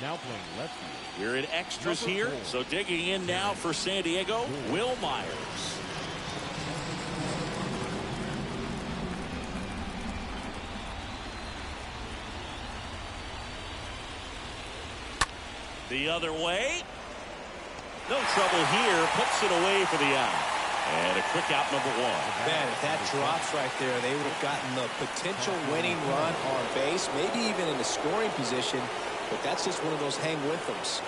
Now playing left field. We're in extras here, so digging in now for San Diego, Will Myers. The other way. No trouble here. Puts it away for the out. And a quick out number 1. Man, if that drops right there, they would have gotten the potential winning run on base, maybe even in a scoring position. But that's just one of those hang with thems.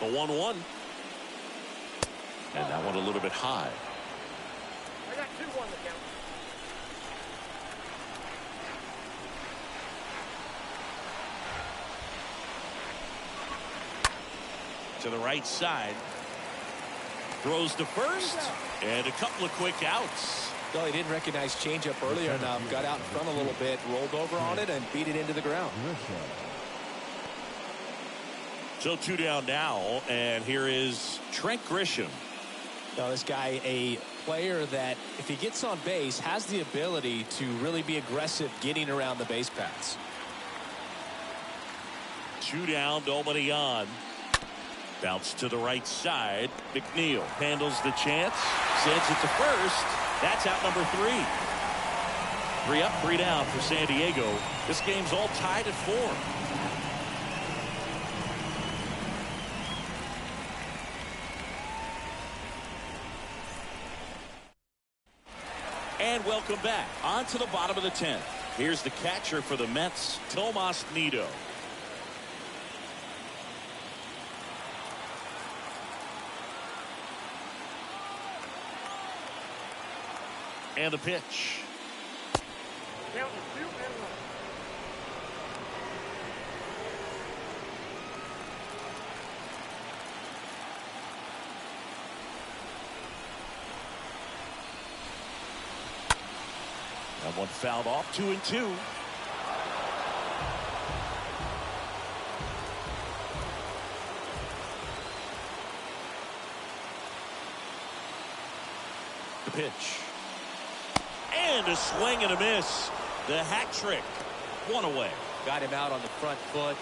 The 1-1. And that one a little bit high. I got 2-1 to count. To the right side. Throws to first. And a couple of quick outs. Well, he didn't recognize changeup earlier enough. Got out in front a little bit, rolled over on it, and beat it into the ground. So 2 down now. And here is Trent Grisham. Now, this guy, a player that, if he gets on base, has the ability to really be aggressive getting around the base paths. 2 down, nobody on. Bounce to the right side. McNeil handles the chance. Sends it to first. That's out number 3. 3 up, 3 down for San Diego. This game's all tied at 4. And welcome back. On to the bottom of the 10th. Here's the catcher for the Mets, Tomas Nido. And the pitch. Count is 2-1. That one fouled off. 2-2. The pitch. And a swing and a miss. The hat trick. One away. Got him out on the front foot.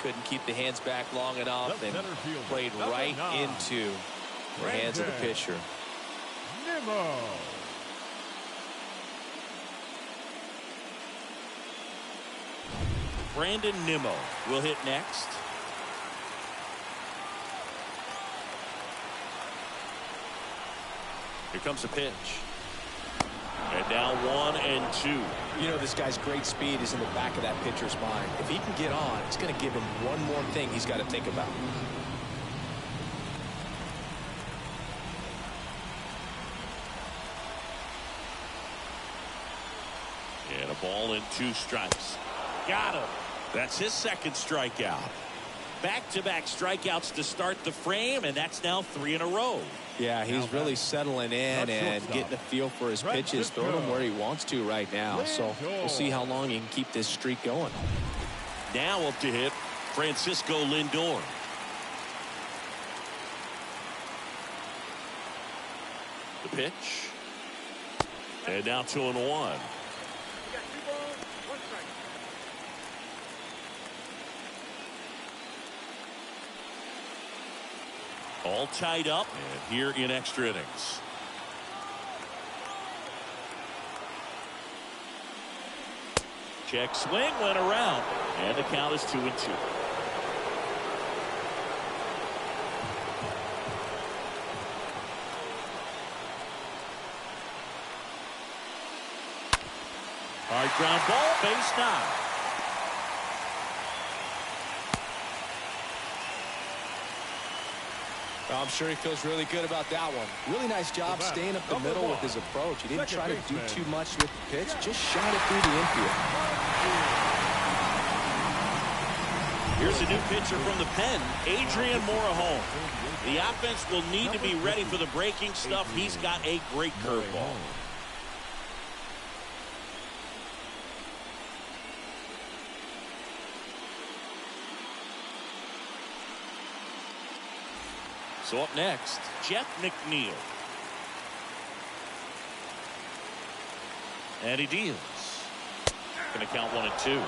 Couldn't keep the hands back long enough The and center fielder, played number right 9, into the hands of the Brandon pitcher. Nimmo. Brandon Nimmo will hit next. Here comes the pitch. And now 1-2. You know, this guy's great speed is in the back of that pitcher's mind. If he can get on, it's going to give him one more thing he's got to think about. And a ball and 2 strikes. Got him. That's his second strikeout. Back-to-back strikeouts to start the frame, and that's now 3 in a row. Yeah, he's really settling in and getting a feel for his pitches, throwing them where he wants to right now. So we'll see how long he can keep this streak going. Now up to hit Francisco Lindor. The pitch. And now 2-1. You got 2 balls, 1 strike. All tied up and here in extra innings. Check swing went around and the count is 2-2. Hard ground ball, base 9. I'm sure he feels really good about that one. Really nice job staying up the middle with his approach. He didn't try to do too much with the pitch, just shot it through the infield. Here's a new pitcher from the pen, Adrian Morejon. The offense will need to be ready for the breaking stuff. He's got a great curveball. So up next, Jeff McNeil. And he deals. Going to count 1-2.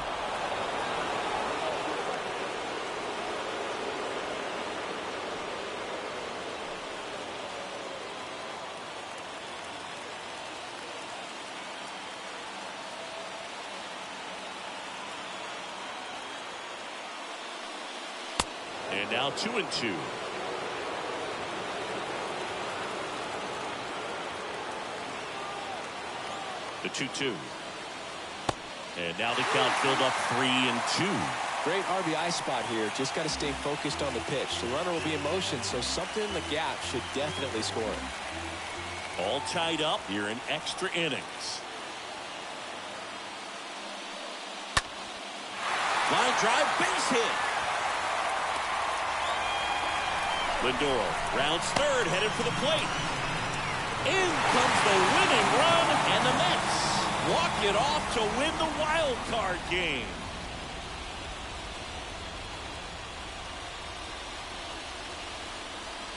And now 2-2. The 2-2. And now the count filled up 3-2. Great RBI spot here. Just got to stay focused on the pitch. The runner will be in motion, so something in the gap should definitely score it. All tied up here in extra innings. Line drive, base hit. Lindor rounds third, headed for the plate. In comes the winning run, and the Mets walk it off to win the wild card game.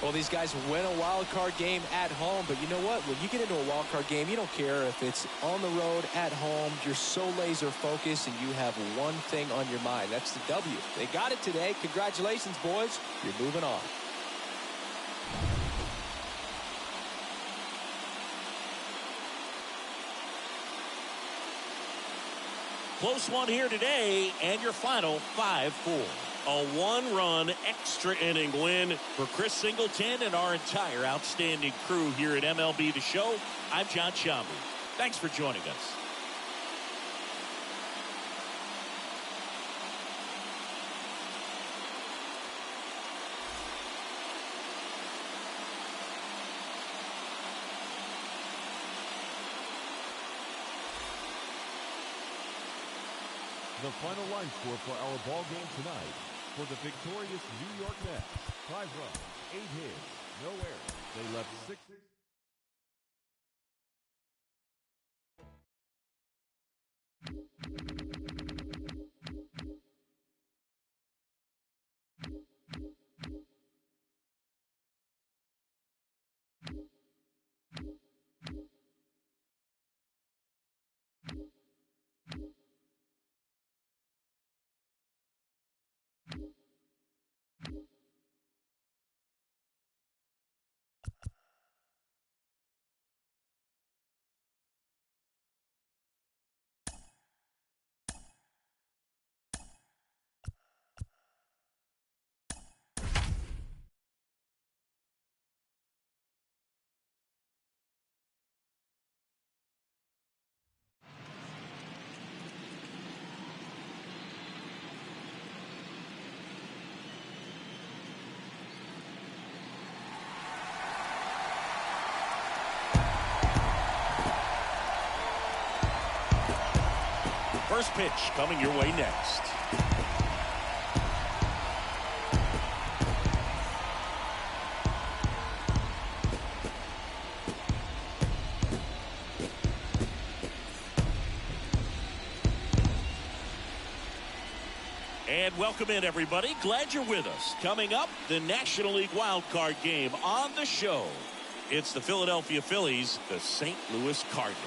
Well, these guys win a wild card game at home, but you know what? When you get into a wild card game, you don't care if it's on the road, at home. You're so laser focused, and you have one thing on your mind. That's the W. They got it today. Congratulations, boys. You're moving on. Close one here today, and your final 5-4. A one-run extra inning win for Chris Singleton and our entire outstanding crew here at MLB The Show. I'm John Sciambi. Thanks for joining us. The final line score for our ball game tonight. For the victorious New York Mets, 5 runs, 8 hits, no errors. They left 6. First pitch coming your way next. And welcome in, everybody. Glad you're with us. Coming up, the National League Wild Card game on the show. It's the Philadelphia Phillies, the St. Louis Cardinals.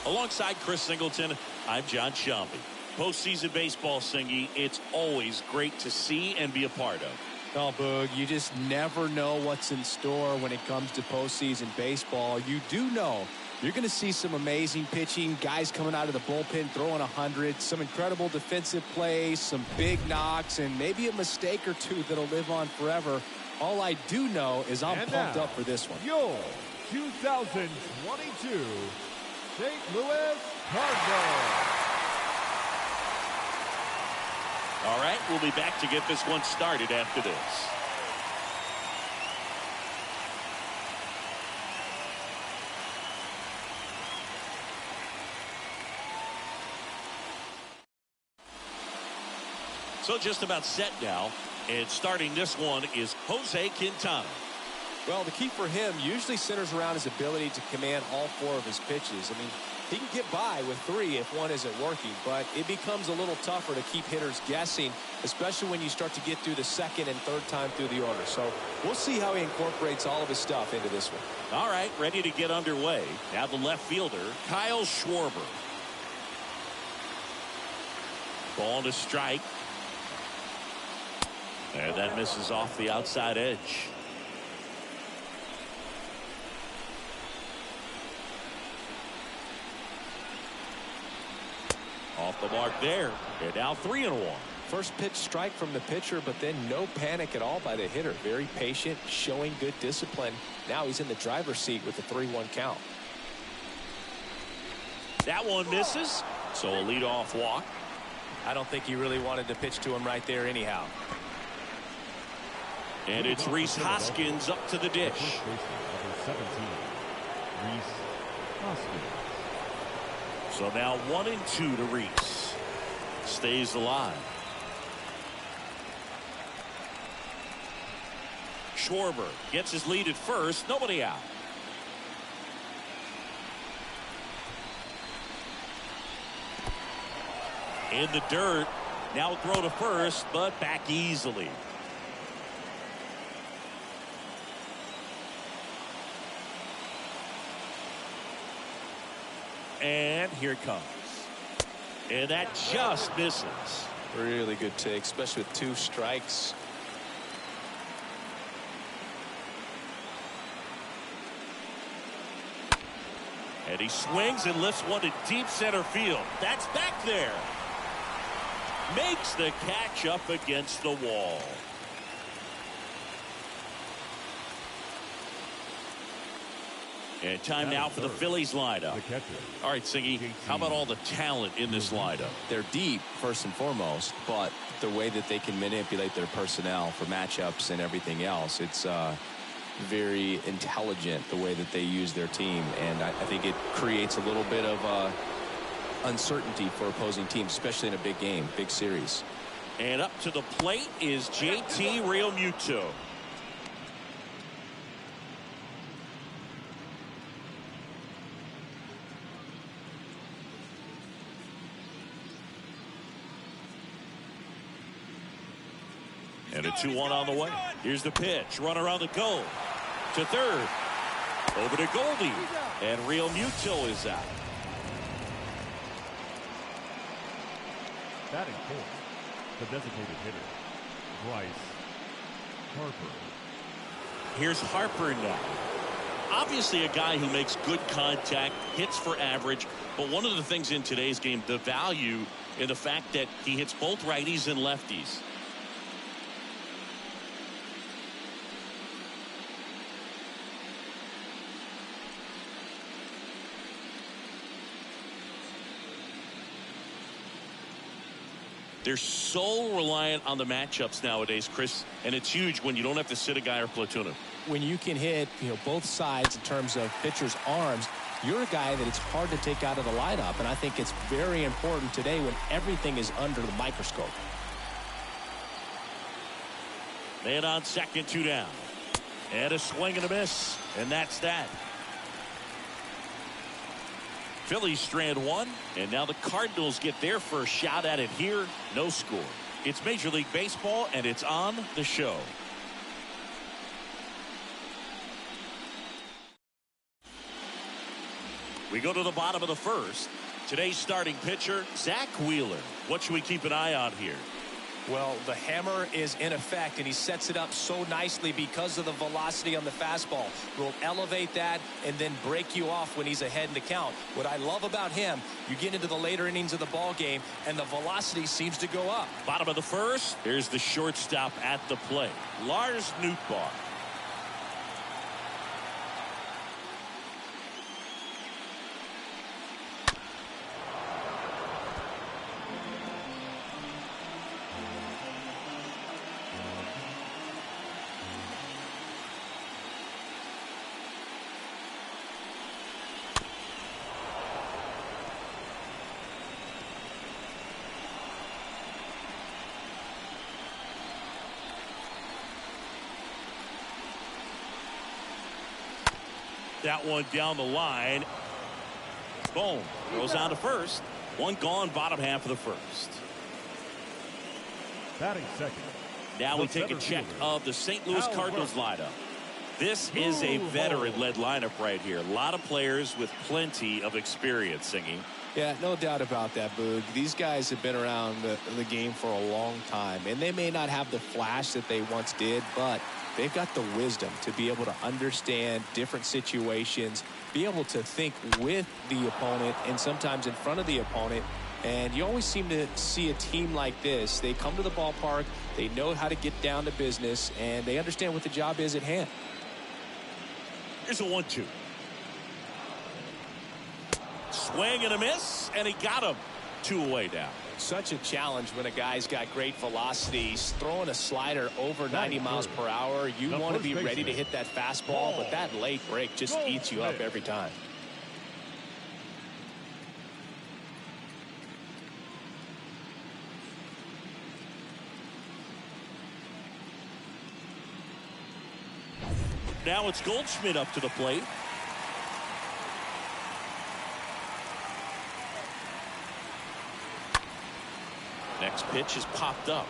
Alongside Chris Singleton, I'm John Shambi. Postseason baseball, Singy, it's always great to see and be a part of. Oh, Boog, you just never know what's in store when it comes to postseason baseball. You do know you're going to see some amazing pitching, guys coming out of the bullpen throwing 100, some incredible defensive plays, some big knocks, and maybe a mistake or two that'll live on forever. All I do know is I'm pumped up for this one. Your 2022 St. Louis Cardinals. All right, we'll be back to get this one started after this. So just about set now, and starting this one is Jose Quintana. Well, the key for him usually centers around his ability to command all 4 of his pitches. I mean, he can get by with 3 if one isn't working, but it becomes a little tougher to keep hitters guessing, especially when you start to get through the second and third time through the order. So we'll see how he incorporates all of his stuff into this one. All right, ready to get underway. Now the left fielder, Kyle Schwarber. Ball to strike. And that misses off the outside edge. Off the mark there. And now 3-1. First pitch strike from the pitcher, but then no panic at all by the hitter. Very patient, showing good discipline. Now he's in the driver's seat with the 3-1 count. That one misses, so a leadoff walk. I don't think he really wanted to pitch to him right there anyhow. And it's Rhys Hoskins up to the dish. Number 17, Rhys Hoskins. So now 1-2 to Rhys. Stays alive. Schwarber gets his lead at first. Nobody out. In the dirt. Now throw to first, but back easily. And here it comes. And that just misses. Really good take, especially with 2 strikes. And he swings and lifts one to deep center field. That's back there. Makes the catch up against the wall. And time now for the Phillies lineup. All right, Singy, how about all the talent in this lineup? They're deep, first and foremost, but the way that they can manipulate their personnel for matchups and everything else, it's very intelligent the way that they use their team, and I think it creates a little bit of uncertainty for opposing teams, especially in a big game, big series. And up to the plate is JT Realmuto. And a 2-1 on the way. Here's the pitch. Runner on the go. To third. Over to Goldie. And Realmuto is out. Batting fourth, the designated hitter, Bryce Harper. Here's Harper now. Obviously a guy who makes good contact, hits for average, but one of the things in today's game, the value in the fact that he hits both righties and lefties. They're so reliant on the matchups nowadays, Chris, and it's huge when you don't have to sit a guy or platoon him. When you can hit, both sides in terms of pitchers' arms, you're a guy that it's hard to take out of the lineup, and I think it's very important today when everything is under the microscope. Man on second, 2 down. And a swing and a miss, and that's that. Phillies strand 1, and now the Cardinals get their first shot at it here. No score. It's Major League Baseball, and it's on the show. We go to the bottom of the first. Today's starting pitcher, Zach Wheeler. What should we keep an eye on here? Well, the hammer is in effect, and he sets it up so nicely because of the velocity on the fastball. Will elevate that and then break you off when he's ahead in the count. What I love about him, you get into the later innings of the ball game, and the velocity seems to go up. Bottom of the first. Here's the shortstop at the plate, Lars Nootbaar. That one down the line. Boom. Goes on to first. One gone, bottom half of the first. Batting second. Now we take a check of the St. Louis Cardinals lineup. This is a veteran-led lineup right here. A lot of players with plenty of experience singing. Yeah, no doubt about that, Boog. These guys have been around the game for a long time, and they may not have the flash that they once did, but they've got the wisdom to be able to understand different situations, be able to think with the opponent and sometimes in front of the opponent. And you always seem to see a team like this. They come to the ballpark, they know how to get down to business, and they understand what the job is at hand. Here's a 1-2. Swing and a miss, and he got him. 2 away now. Such a challenge when a guy's got great velocity. He's throwing a slider over 90 miles per hour. You want to be ready to hit that fastball, but that late break just eats you up every time. Now it's Goldschmidt up to the plate. Next pitch is popped up.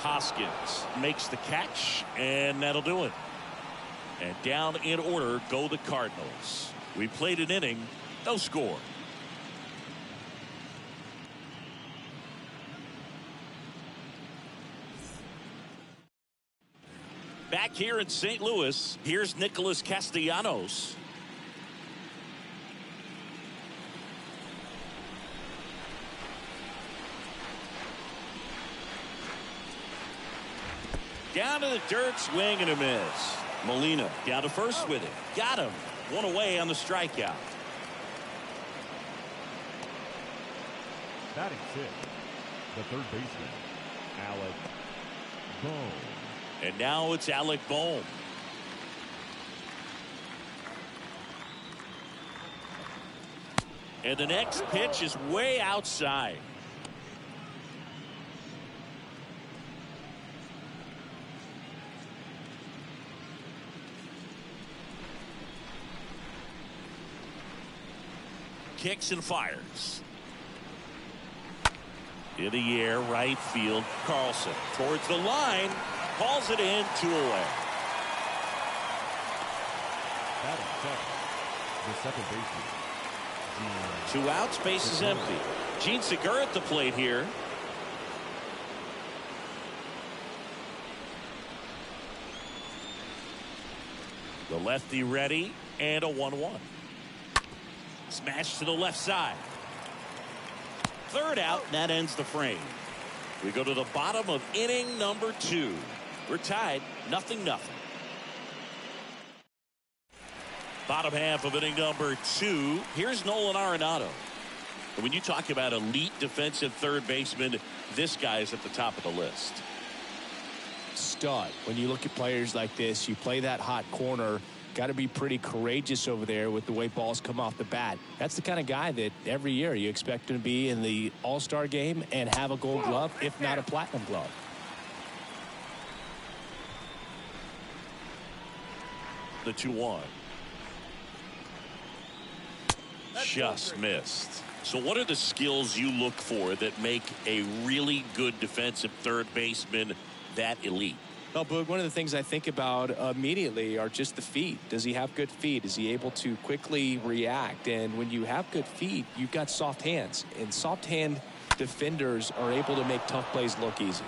Hoskins makes the catch, and that'll do it. And down in order go the Cardinals. We played an inning, no score. Back here in St. Louis, here's Nicholas Castellanos. Down to the dirt, swing and a miss. Molina down to first with it. Got him. 1 away on the strikeout. Batting 6, the third baseman, Alec Bohm. And now it's Alec Bohm. And the next pitch is way outside. Kicks and fires. In the air, right field. Carlson towards the line. Calls it in, 2 away. Batting second, the second baseman. 2 outs, base is empty. Gene Segura at the plate here. The lefty ready, and a 1-1. Smash to the left side. 3rd out, and that ends the frame. We go to the bottom of inning number 2. We're tied, 0-0. Bottom half of inning number 2. Here's Nolan Arenado. When you talk about elite defensive third baseman, this guy is at the top of the list. Stud. When you look at players like this, you play that hot corner. Got to be pretty courageous over there with the way balls come off the bat. That's the kind of guy that every year you expect him to be in the All-Star game and have a Gold Glove, if not a Platinum Glove. The 2-1. Just missed. So what are the skills you look for that make a really good defensive third baseman that elite? Well, Boog, one of the things I think about immediately are just the feet. Does he have good feet? Is he able to quickly react? And when you have good feet, you've got soft hands. And soft hand defenders are able to make tough plays look easy.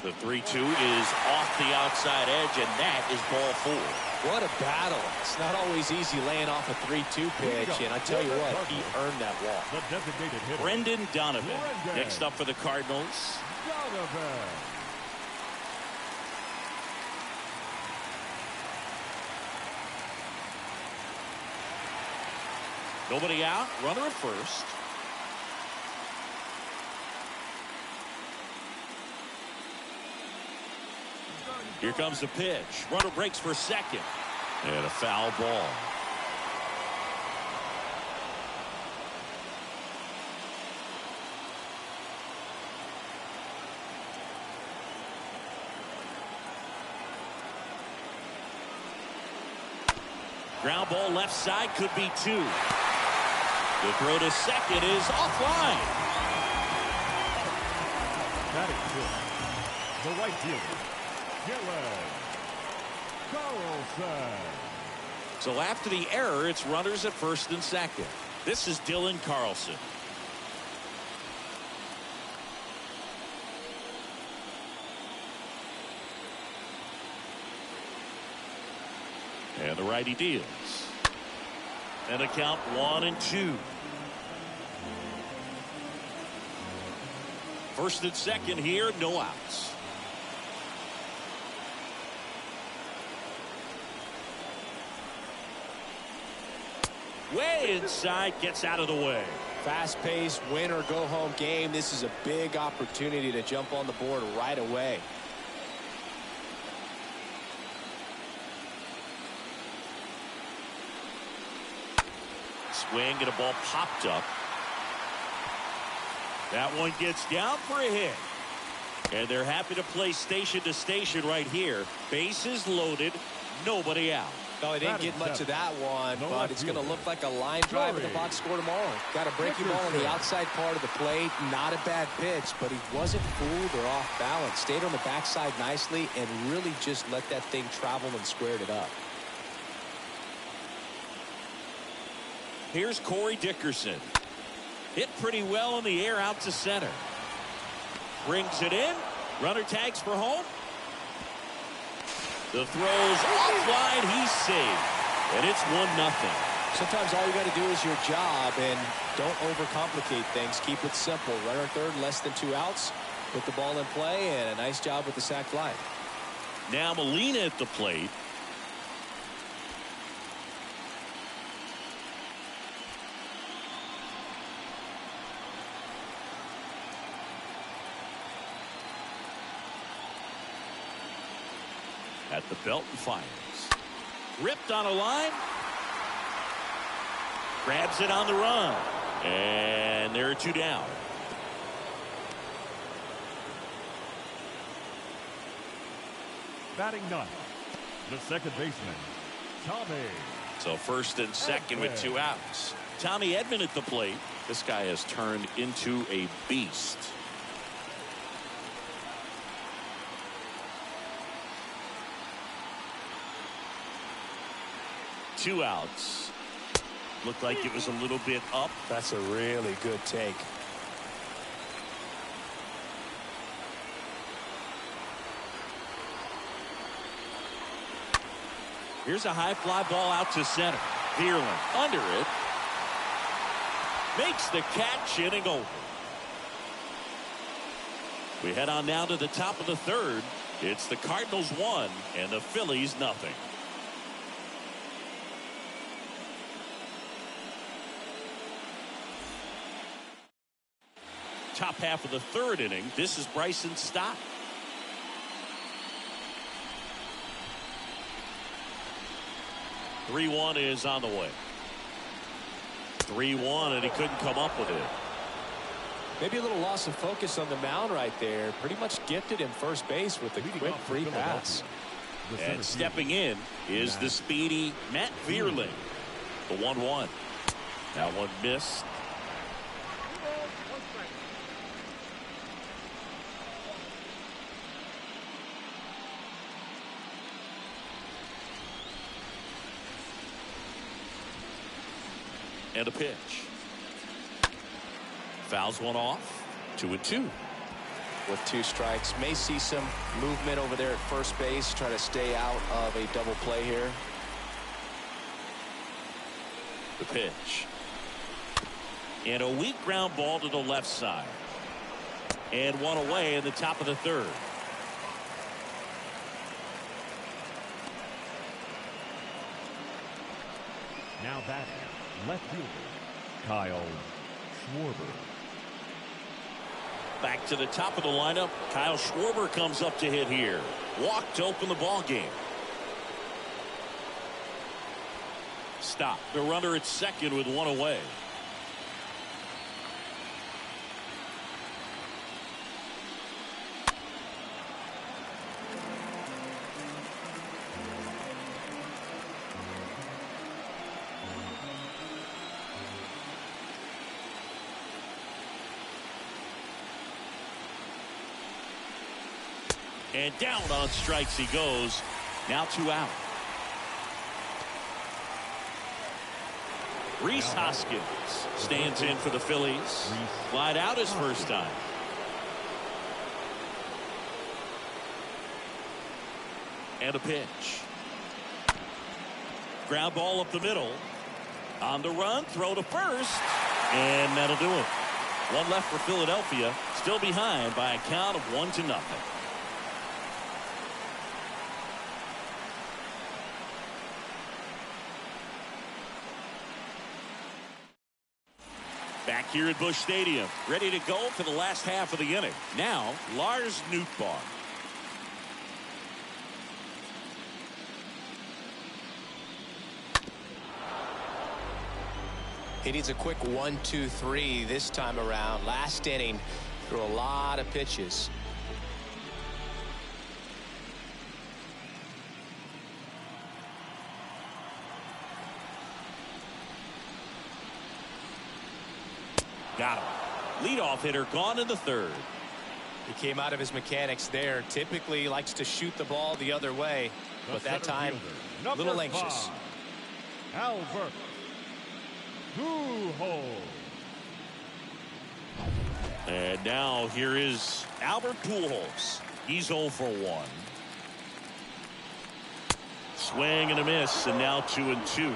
The 3-2 is off the outside edge, and that is ball 4. What a battle. It's not always easy laying off a 3-2 pitch, and I tell you what, he earned that walk. The designated hitter. Brendan Donovan. Next up for the Cardinals. Donovan. Nobody out. Runner at first. Here comes the pitch. Runner breaks for second. And a foul ball. Ground ball left side, could be 2. The throw to second is offline. Batting fifth, the right fielder, Dylan Carlson. So after the error, it's runners at first and second. This is Dylan Carlson. And the righty deals. And a count 1-2. First and second here, no outs. Way inside, gets out of the way. Fast-paced, win or go home game. This is a big opportunity to jump on the board right away. Swing and a ball popped up. That one gets down for a hit. And they're happy to play station to station right here. Bases loaded, nobody out. No, he didn't get much of that one, but it's going to look like a line drive in the box score tomorrow. Got a breaking ball on the outside part of the plate. Not a bad pitch, but he wasn't fooled or off balance. Stayed on the backside nicely and really just let that thing travel and squared it up. Here's Corey Dickerson. Hit pretty well in the air out to center. Brings it in. Runner tags for home. The throw's offline. He's saved. And it's 1-0. Sometimes all you got to do is your job and don't overcomplicate things. Keep it simple. Runner third, less than 2 outs. Put the ball in play, and a nice job with the sac fly. Now Molina at the plate. at the belt and fires. Ripped on a line. Grabs it on the run. And there are 2 down. Batting ninth, the second baseman, Tommy. So first and second with 2 outs. Tommy Edman at the plate. This guy has turned into a beast. Two outs. Looked like it was a little bit up. That's a really good take. Here's a high fly ball out to center. Vierling under it. Makes the catch, inning over. We head on now to the top of the third. It's the Cardinals 1 and the Phillies nothing. Top half of the third inning. This is Bryson Stott. (3-1) is on the way. 3-1, and he couldn't come up with it. Maybe a little loss of focus on the mound right there. Pretty much gifted him first base with a quick free pass. And stepping in is the speedy Matt Vierling. The 1-1. That one missed. 2 balls, 1 strike. And a pitch. Fouls one off. 2-2. With 2 strikes, may see some movement over there at first base. Try to stay out of a double play here. The pitch. And a weak ground ball to the left side. And one away in the top of the third. Now batting, left fielder, Kyle Schwarber. Back to the top of the lineup. Kyle Schwarber comes up to hit here. Walk to open the ball game. Stop. The runner at second with 1 away. And down on strikes he goes. Now 2 out. Rhys Hoskins stands in for the Phillies. Flied out his first time. And a pitch. Ground ball up the middle. On the run, throw to first. And that'll do it. 1 left for Philadelphia. Still behind by a count of 1-0. Back here at Busch Stadium, ready to go for the last half of the inning. Now, Lars Nootbaar. He needs a quick 1-2-3 this time around. Last inning, threw a lot of pitches. Got him. Leadoff hitter gone in the third. He came out of his mechanics there. Typically likes to shoot the ball the other way, but that time a little anxious. Albert Pujols. And now here is Albert Pujols. He's 0 for 1. Swing and a miss, and now 2-2.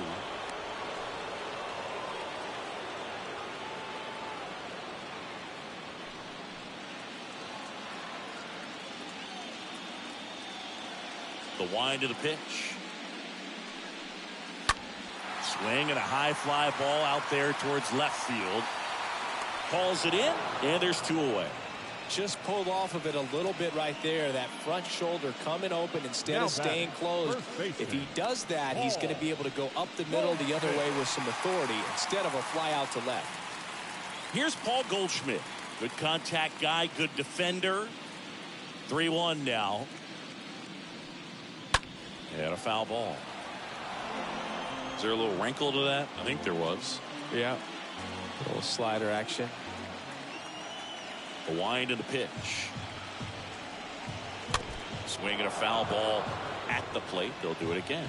The wind of the pitch. Swing and a high fly ball out there towards left field. Calls it in, and there's 2 away. Just pulled off of it a little bit right there. That front shoulder coming open instead of staying closed. If he does that, he's going to be able to go up the middle the other way with some authority instead of a fly out to left. Here's Paul Goldschmidt. Good contact guy, good defender. 3-1 now. And a foul ball. Is there a little wrinkle to that? I think there was. Yeah. A little slider action. The wind and the pitch. Swing and a foul ball at the plate. They'll do it again.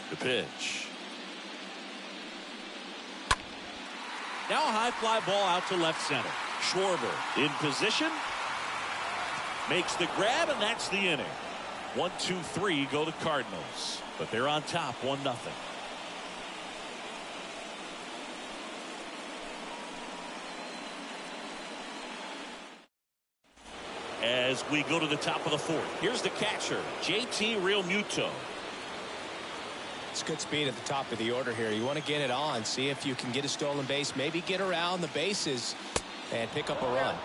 The pitch. Now a high fly ball out to left center. Schwarber in position. Makes the grab, and that's the inning. 1-2-3 go the Cardinals. But they're on top 1-0. As we go to the top of the fourth. Here's the catcher, JT Realmuto. It's good speed at the top of the order here. You want to get it on, see if you can get a stolen base, maybe get around the bases and pick up a run.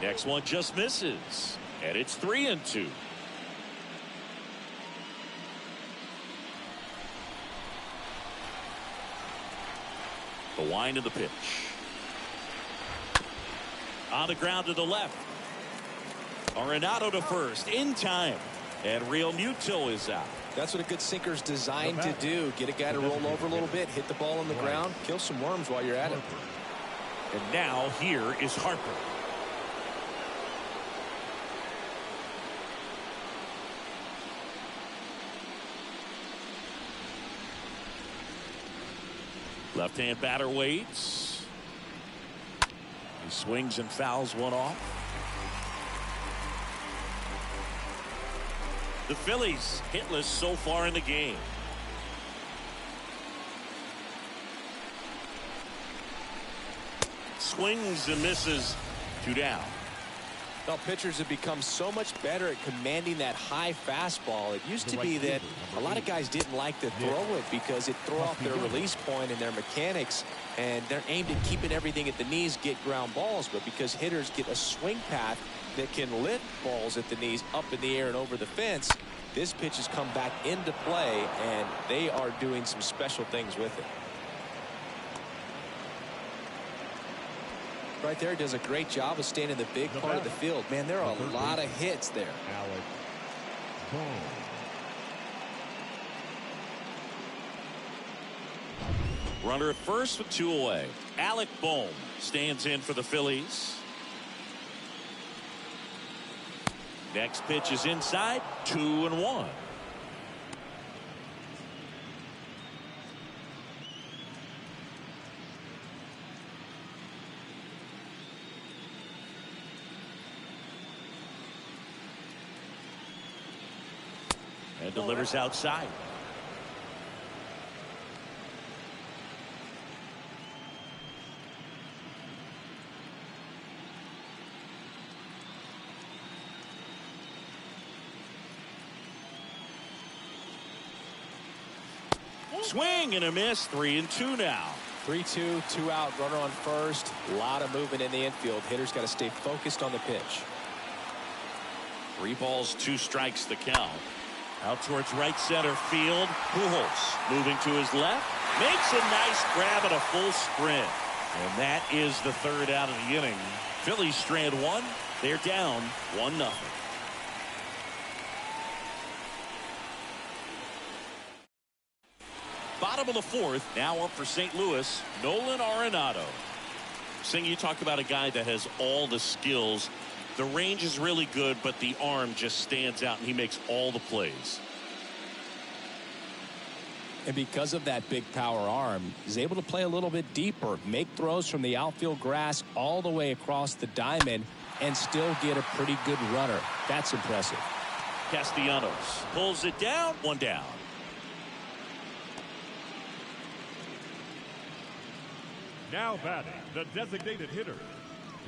Next one just misses, and it's 3-2. The wind of the pitch. On the ground to the left. Arenado to first in time, and Realmuto is out. That's what a good sinker's designed to do. Get a guy to roll over a little bit, hit the ball on the ground, kill some worms while you're at it. And now here is Harper. Left-hand batter waits. He swings and fouls one off. The Phillies hitless so far in the game. Swings and misses. 2 down. Well, pitchers have become so much better at commanding that high fastball. It used to be that a lot of guys didn't like to throw it because it threw off their release point and their mechanics, and they're aimed at keeping everything at the knees, get ground balls. But because hitters get a swing path that can lift balls at the knees up in the air and over the fence, this pitch has come back into play, and they are doing some special things with it. Right there, does a great job of staying in the big part of the field. Man, there are a lot of hits there. Runner at first with 2 away. Alec Bohm stands in for the Phillies. Next pitch is inside. 2-1. And delivers outside. Swing and a miss. 3-2 now. 3-2, 2 out, runner on first. A lot of movement in the infield. Hitters got to stay focused on the pitch. 3 balls, 2 strikes the count. Out towards right center field. Pujols moving to his left. Makes a nice grab at a full sprint. And that is the 3rd out of the inning. Phillies strand 1. They're down 1-0. Bottom of the 4th, now up for St. Louis, Nolan Arenado. Sing, you talk about a guy that has all the skills. The range is really good, but the arm just stands out, and he makes all the plays. And because of that big power arm, he's able to play a little bit deeper, make throws from the outfield grass all the way across the diamond, and still get a pretty good runner. That's impressive. Castellanos pulls it down. 1 down. Now batting, the designated hitter,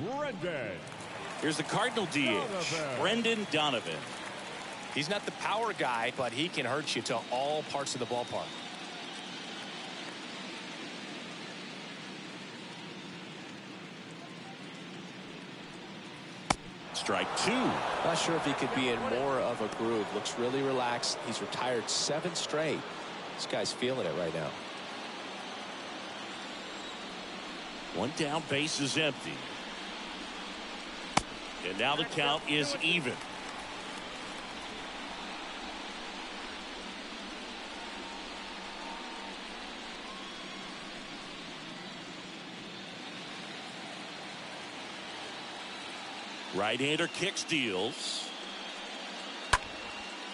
Brendan. Here's the Cardinal DH, Brendan Donovan. He's not the power guy, but he can hurt you to all parts of the ballpark. Strike 2. Not sure if he could be in more of a groove. Looks really relaxed. He's retired 7 straight. This guy's feeling it right now. One down, base is empty. And now the count is even. Right-hander kicks, deals.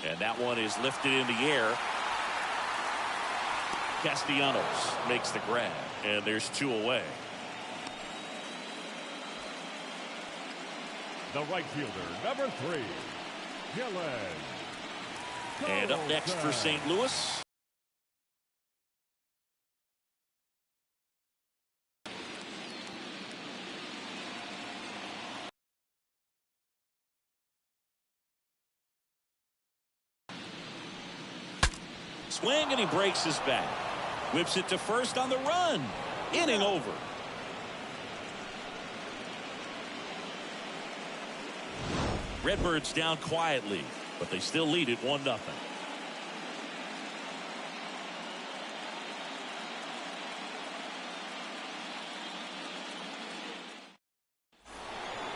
And that one is lifted in the air. Castellanos makes the grab, and there's 2 away. The right fielder, number 3, Gillen. And up next for St. Louis, swing, and he breaks his bat. Whips it to first on the run. Inning over. Redbirds down quietly, but they still lead it 1-0.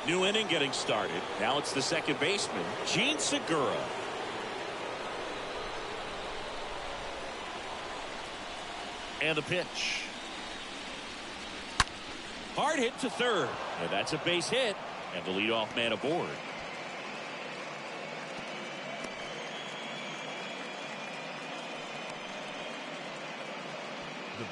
New inning getting started. Now it's the second baseman, Gene Segura. And the pitch. Hard hit to third. And that's a base hit. And the leadoff man aboard.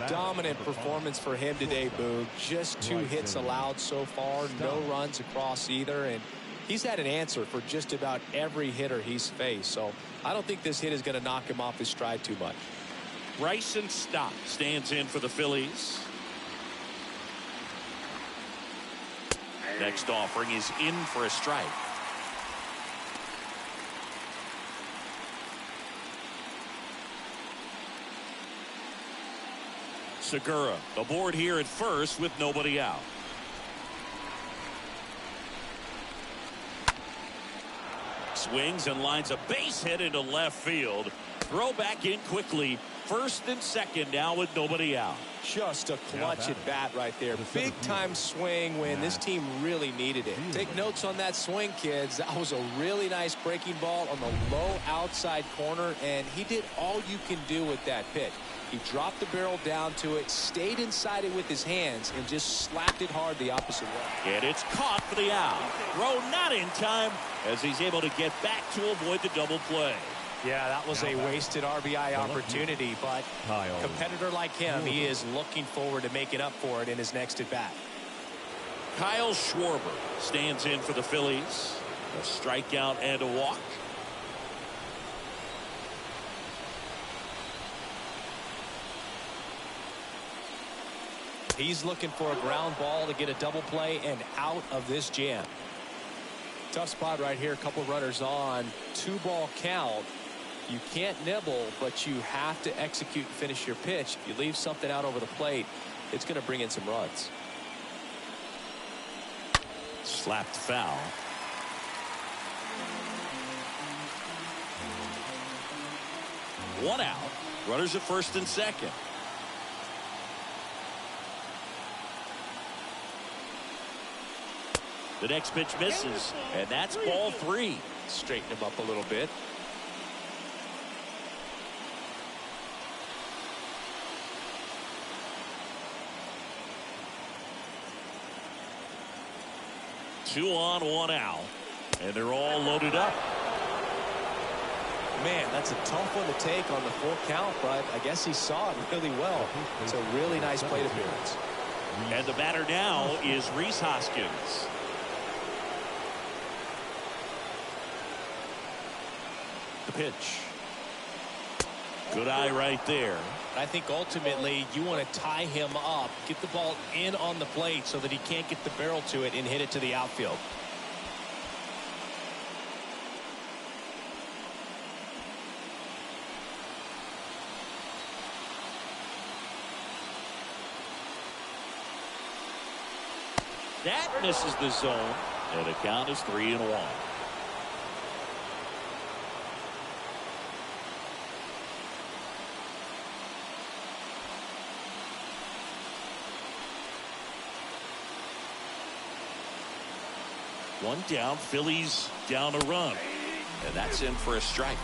Dominant performance for him today, Boog. Just 2 hits allowed so far. No runs across either. And he's had an answer for just about every hitter he's faced. So I don't think this hit is going to knock him off his stride too much. Bryson Stott stands in for the Phillies. Next offering is in for a strike. Segura aboard here at first with nobody out. Swings and lines a base hit into left field. Throw back in quickly. First and second now with nobody out. Just a clutch at bat right there. Big time swing when this team really needed it. Take notes on that swing, kids. That was a really nice breaking ball on the low outside corner, and he did all you can do with that pitch. He dropped the barrel down to it, stayed inside it with his hands, and just slapped it hard the opposite way. And it's caught for the out. Throw not in time as he's able to get back to avoid the double play. Yeah, that was a wasted RBI opportunity, but a competitor like him, he is looking forward to making up for it in his next at-bat. Kyle Schwarber stands in for the Phillies. A strikeout and a walk. He's looking for a ground ball to get a double play and out of this jam. Tough spot right here. A couple runners on. 2-ball count. You can't nibble, but you have to execute and finish your pitch. If you leave something out over the plate, it's going to bring in some runs. Slapped foul. One out. Runners at first and second. The next pitch misses, and that's ball 3. Straighten him up a little bit. Two on, 1 out, and they're all loaded up. Man, that's a tough one to take on the full count, but I guess he saw it really well. It's a really nice plate appearance. And the batter now is Rhys Hoskins. The pitch. Good eye right there. I think ultimately you want to tie him up, get the ball in on the plate so that he can't get the barrel to it and hit it to the outfield. That misses the zone. And the count is 3-1. One down, Phillies down a run. And that's in for a strike.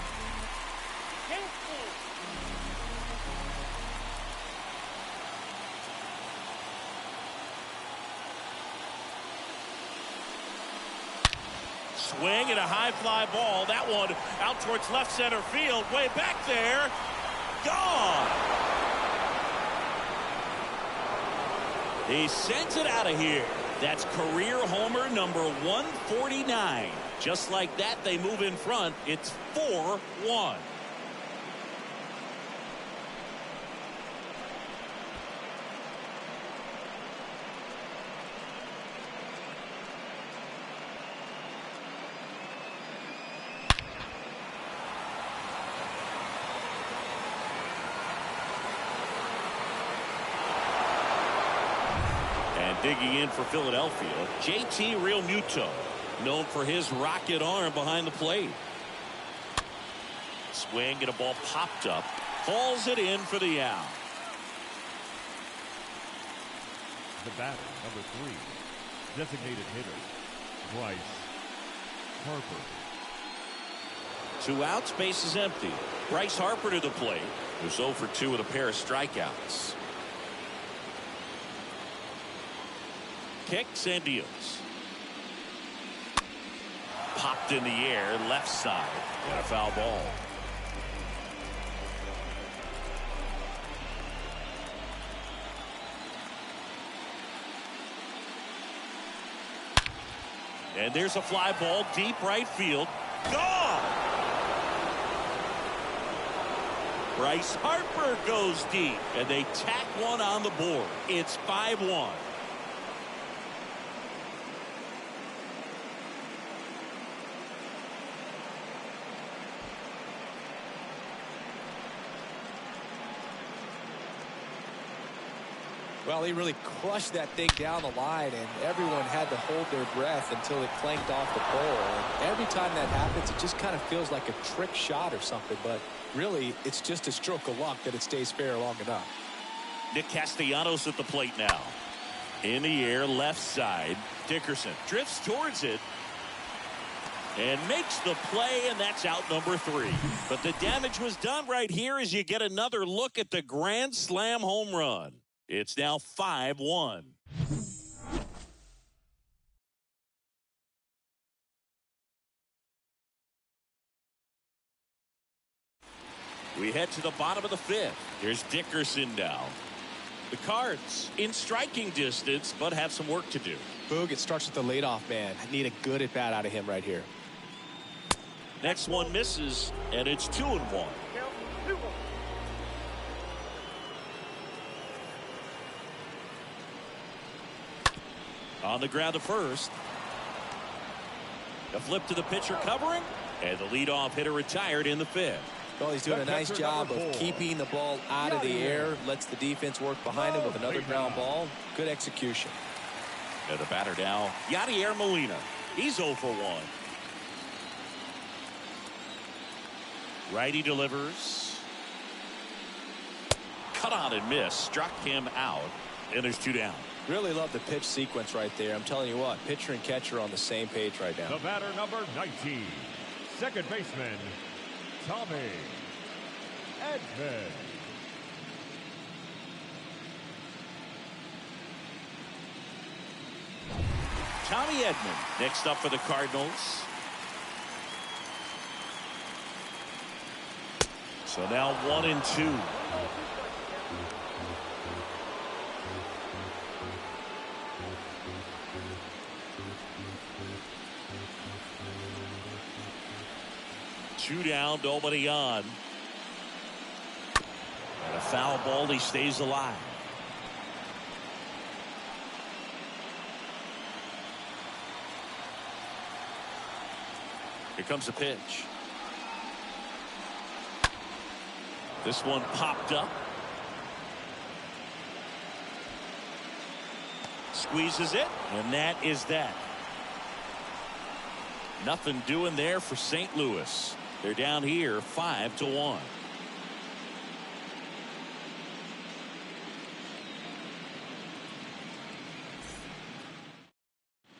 Swing and a high fly ball. That one out towards left center field. Way back there. Gone. He sends it out of here. That's career homer number 149. Just like that, they move in front. It's 4-1. Digging in for Philadelphia, JT Realmuto, known for his rocket arm behind the plate. Swing and a ball popped up, falls it in for the out. The batter, number 3, designated hitter, Bryce Harper. 2 outs, base is empty. Bryce Harper to the plate, who's 0 for 2 with a pair of strikeouts. Kicks and deals. Popped in the air, left side, and a foul ball. And there's a fly ball deep right field. Gone! Bryce Harper goes deep, and they tack one on the board. It's 5-1. Well, he really crushed that thing down the line, and everyone had to hold their breath until it clanked off the pole. And every time that happens, it just kind of feels like a trick shot or something, but really, it's just a stroke of luck that it stays fair long enough. Nick Castellanos at the plate now. In the air, left side. Dickerson drifts towards it and makes the play, and that's out number 3. But the damage was done right here as you get another look at the grand slam home run. It's now 5-1. We head to the bottom of the 5th. Here's Dickerson now. The Cards in striking distance, but have some work to do. Boog, it starts with the leadoff man. I need a good at bat out of him right here. Next one misses, and it's 2-1. On the ground to first. A flip to the pitcher covering, and the leadoff hitter retired in the 5th. Well, he's doing a nice job of keeping the ball out of the air. Lets the defense work behind him with another ground ball. Good execution. And the batter now, Yadier Molina. He's 0 for 1. Righty delivers. Cut on and miss. Struck him out. And there's 2 down. Really love the pitch sequence right there. I'm telling you what, pitcher and catcher on the same page right now. The batter, number 19, second baseman, Tommy Edman. Tommy Edman next up for the Cardinals. So now 1-2. Two down, nobody on. And a foul ball, he stays alive. Here comes the pitch. This one popped up. Squeezes it, and that is that. Nothing doing there for St. Louis. They're down here 5-1.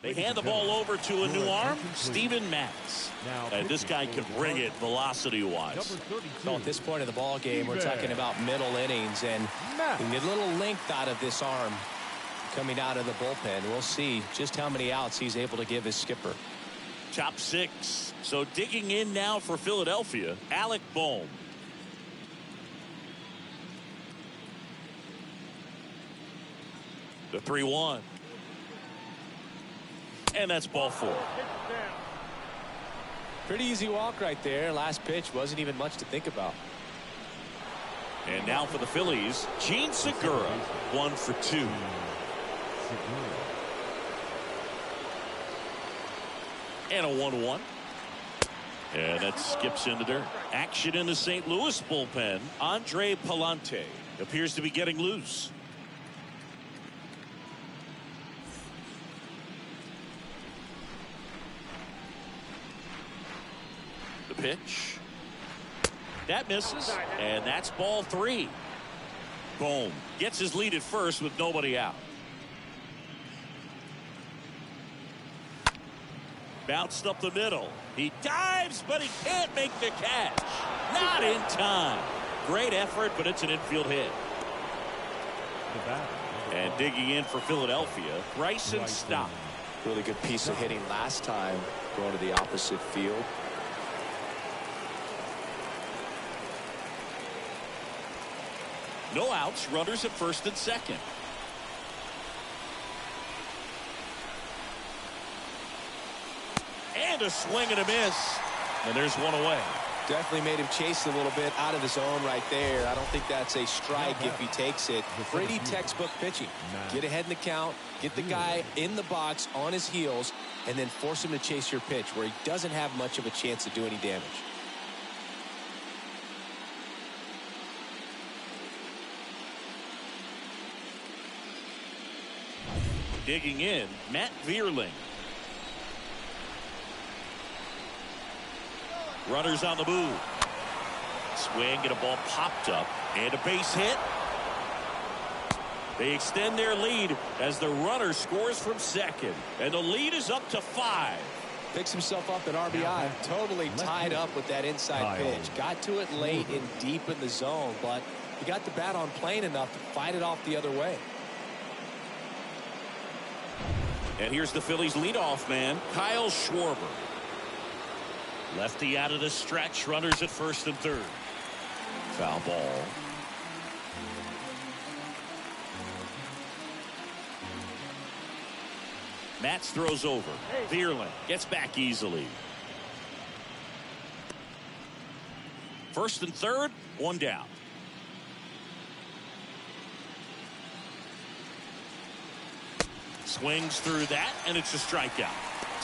They hand the ball over to a new arm, Steven Matz. And this guy can bring it velocity-wise. So at this point of the ball game, we're talking about middle innings, and we need a little length out of this arm coming out of the bullpen. We'll see just how many outs he's able to give his skipper. Top 6. So digging in now for Philadelphia, Alec Bohm. The 3-1. And that's ball 4. Pretty easy walk right there. Last pitch wasn't even much to think about. And now for the Phillies, Gene Segura, 1 for 2. And a 1-1. And that skips into dirt. Action in the St. Louis bullpen. Andre Palante appears to be getting loose. The pitch. That misses. And that's ball 3. Bohm gets his lead at first with nobody out. Bounced up the middle. He dives, but he can't make the catch. Not in time. Great effort, but it's an infield hit. And digging in for Philadelphia, Bryson Stott. Really good piece of hitting last time, going to the opposite field. No outs, runners at first and second. And a swing and a miss. And there's one away. Definitely made him chase a little bit out of the zone right there. I don't think that's a strike if he takes it. Pretty textbook pitching. Get ahead in the count, get the guy in the box on his heels, and then force him to chase your pitch where he doesn't have much of a chance to do any damage. Digging in, Matt Vierling. Runners on the move. Swing and a ball popped up. And a base hit. They extend their lead as the runner scores from second. And the lead is up to 5. Picks himself up at RBI. Totally tied up with that inside pitch. Got to it late and deep in the zone, but he got the bat on plane enough to fight it off the other way. And here's the Phillies leadoff man, Kyle Schwarber. Lefty out of the stretch, runners at first and third. Foul ball. Matz throws over. Vierling gets back easily. First and third, one down. Swings through that, and it's a strikeout.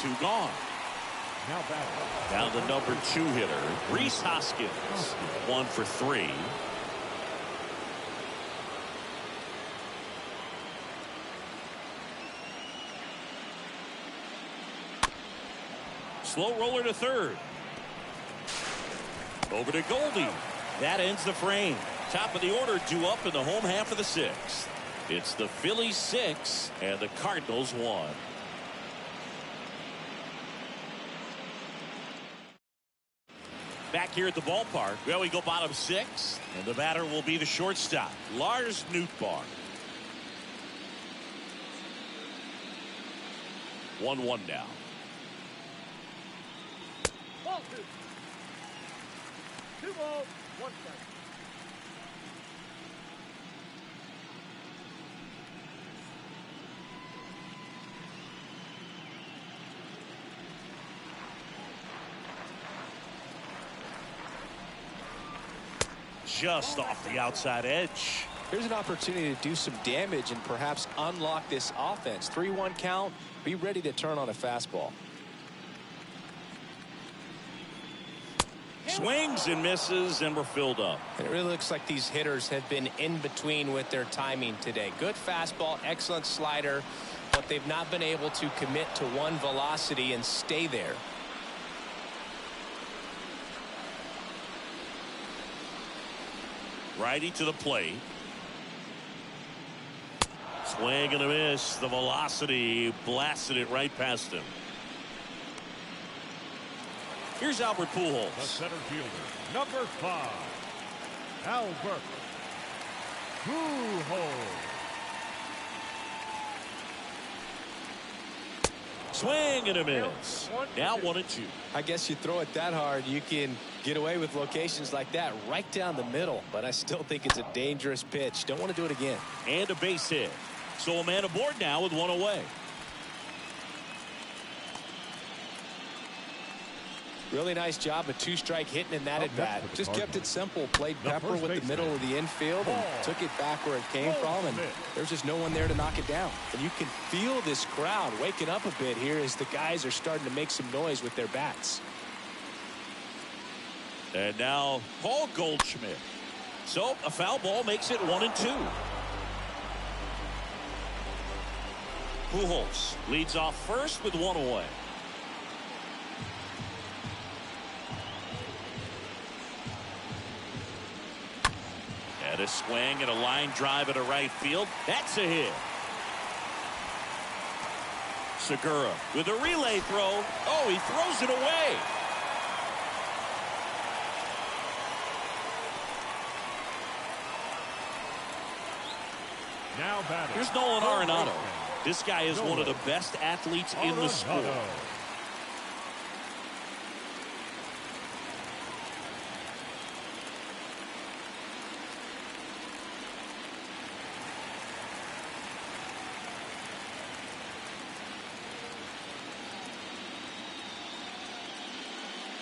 2 gone. Now the number 2 hitter, Rhys Hoskins, 1 for 3. Slow roller to third. Over to Goldie. That ends the frame. Top of the order due up in the home half of the 6th. It's the Phillies 6 and the Cardinals 1. Back here at the ballpark, well, we go bottom 6, and the batter will be the shortstop, Lars Nootbaar. 1-1 now. Ball 2. 2 balls, 1 strike. Just off the outside edge. Here's an opportunity to do some damage and perhaps unlock this offense. 3-1 count. Be ready to turn on a fastball. Swings and misses, and we're filled up. It really looks like these hitters have been in between with their timing today. Good fastball, excellent slider, but they've not been able to commit to one velocity and stay there. Righty to the plate. Swing and a miss. The velocity blasted it right past him. Here's Albert Pujols. The center fielder, number 5, Albert Pujols. Swing and a miss. Now 1-2. I guess you throw it that hard, you can get away with locations like that right down the middle. But I still think it's a dangerous pitch. Don't want to do it again. And a base hit. So a man aboard now with one away. Really nice job of 2-strike hitting in that at bat. Just kept it simple. Played pepper with the middle of the infield and took it back where it came from. And there's just no one there to knock it down. And you can feel this crowd waking up a bit here as the guys are starting to make some noise with their bats. And now Paul Goldschmidt. So a foul ball makes it 1-2. Pujols leads off first with one away. And a swing and a line drive into right field. That's a hit. Segura with a relay throw. Oh, he throws it away. Now batting. Here's Nolan Arenado. This guy is one of the best athletes in the sport.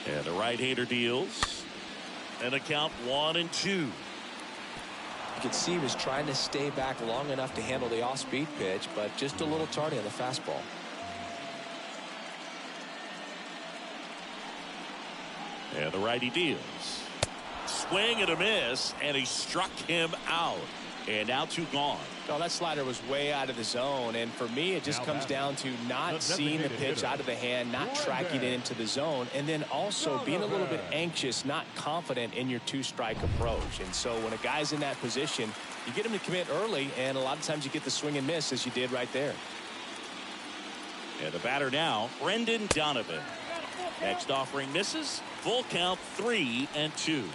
And the right-hander deals. And a count 1-2. You could see he was trying to stay back long enough to handle the off-speed pitch, but just a little tardy on the fastball. And the righty deals. Swing and a miss, and he struck him out. And now 2 gone. Oh, that slider was way out of the zone, and for me it just comes down to not seeing the pitch out of the hand, not tracking it into the zone, and then also being a little bit anxious, not confident in your 2-strike approach. And so when a guy's in that position, you get him to commit early, and a lot of times you get the swing and miss as you did right there. And the batter now, Brendan Donovan. Next offering misses. Full count 3-2.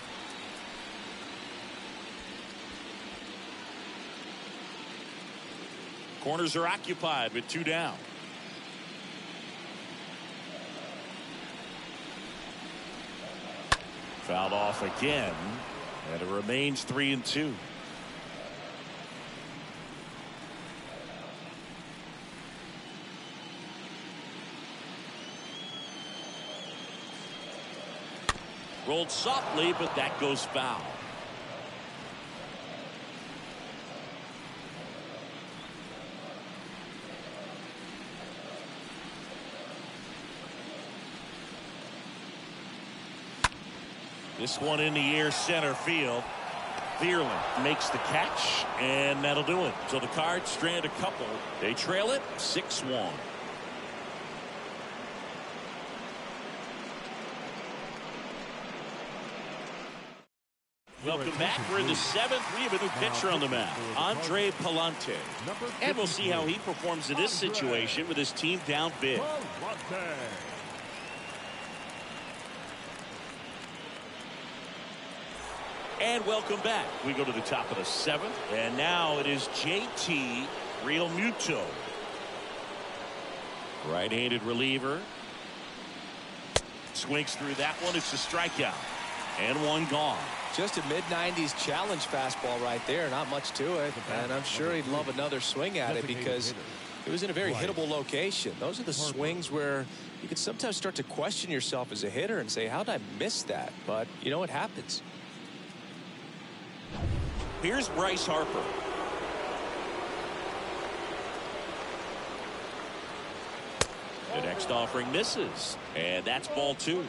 Corners are occupied with 2 down. Fouled off again, and it remains 3-2. Rolled softly, but that goes foul. This one in the air, center field. Vierling makes the catch, and that'll do it. So the Cards strand a couple. They trail it 6-1. Welcome back. We're in the 7th. We have a new pitcher on the mound, Andre Palante. And we'll see how he performs in this situation with his team down big. And welcome back. We go to the top of the 7th, and now it is JT Realmuto. Right-handed reliever. Swings through that one. It's a strikeout. And 1 gone. Just a mid-90s challenge fastball right there. Not much to it. And I'm sure he'd love another swing at it because it was in a very hittable location. Those are the swings where you can sometimes start to question yourself as a hitter and say, how did I miss that? But, you know, it happens. Here's Bryce Harper. The next offering misses, and that's ball 2.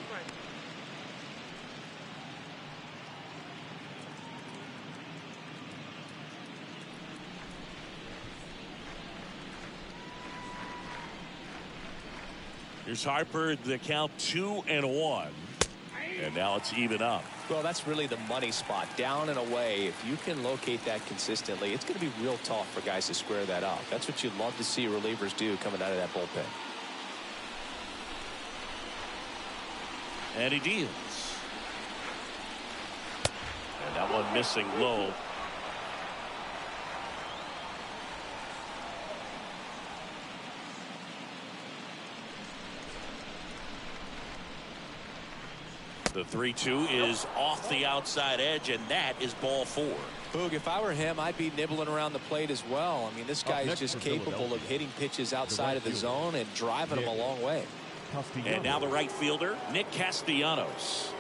Here's Harper, the count 2-1. And now it's even up. Well, that's really the money spot, down and away. If you can locate that consistently, it's going to be real tough for guys to square that up. That's what you'd love to see relievers do coming out of that bullpen. And he deals. And that one missing low. The 3-2 is off the outside edge, and that is ball 4. Boog, if I were him, I'd be nibbling around the plate as well. I mean, this guy is just capable of hitting pitches outside of the zone and driving them a long way. And now the right fielder, Nick Castellanos.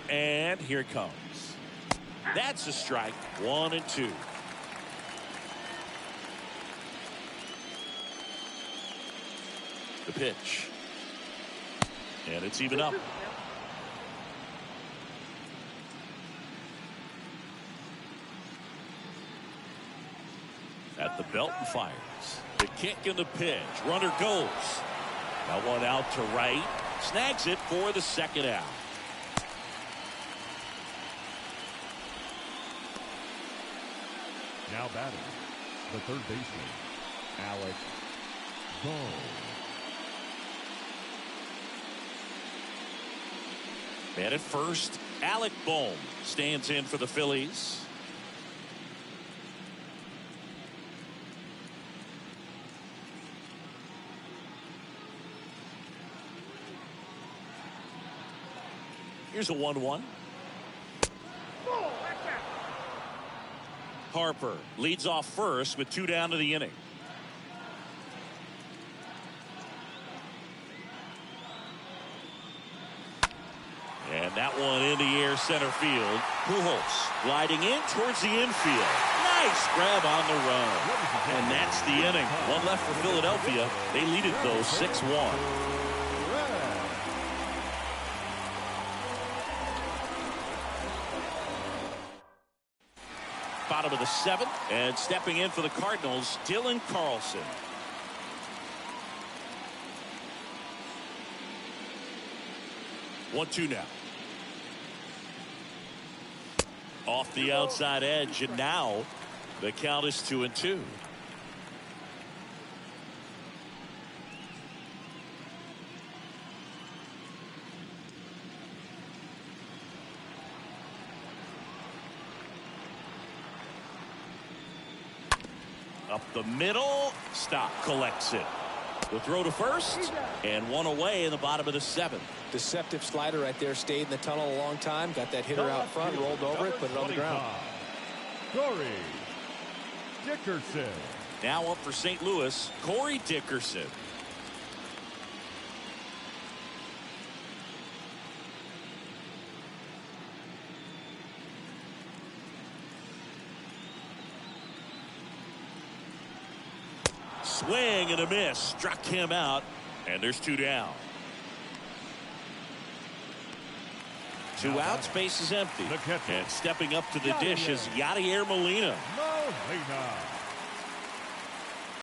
And here it comes. That's a strike. 1-2. The pitch. And it's even up. At the belt and fires. The kick and the pitch. Runner goes. That one out to right. Snags it for the second out. Now batting, the third baseman, Alec Bohm. Man at first, Alec Bohm stands in for the Phillies. Here's a 1-1. Harper leads off first with 2 down to the inning. And that one in the air center field. Pujols gliding in towards the infield. Nice grab on the run. And that's the inning. One left for Philadelphia. They lead it though 6-1. Bottom of the 7th, and stepping in for the Cardinals, Dylan Carlson. One, 2 now. Off the outside edge, and now the count is 2-2. Up the middle, stop, collects it. The throw to first, and one away in the bottom of the 7th. Deceptive slider right there, stayed in the tunnel a long time, got that hitter out front, rolled over it, put it on the ground. Corey Dickerson. Now up for St. Louis, Corey Dickerson. Swing and a miss, struck him out, and there's 2 down. 2 outs, base is empty. And stepping up to the dish is Yadier Molina. Molina.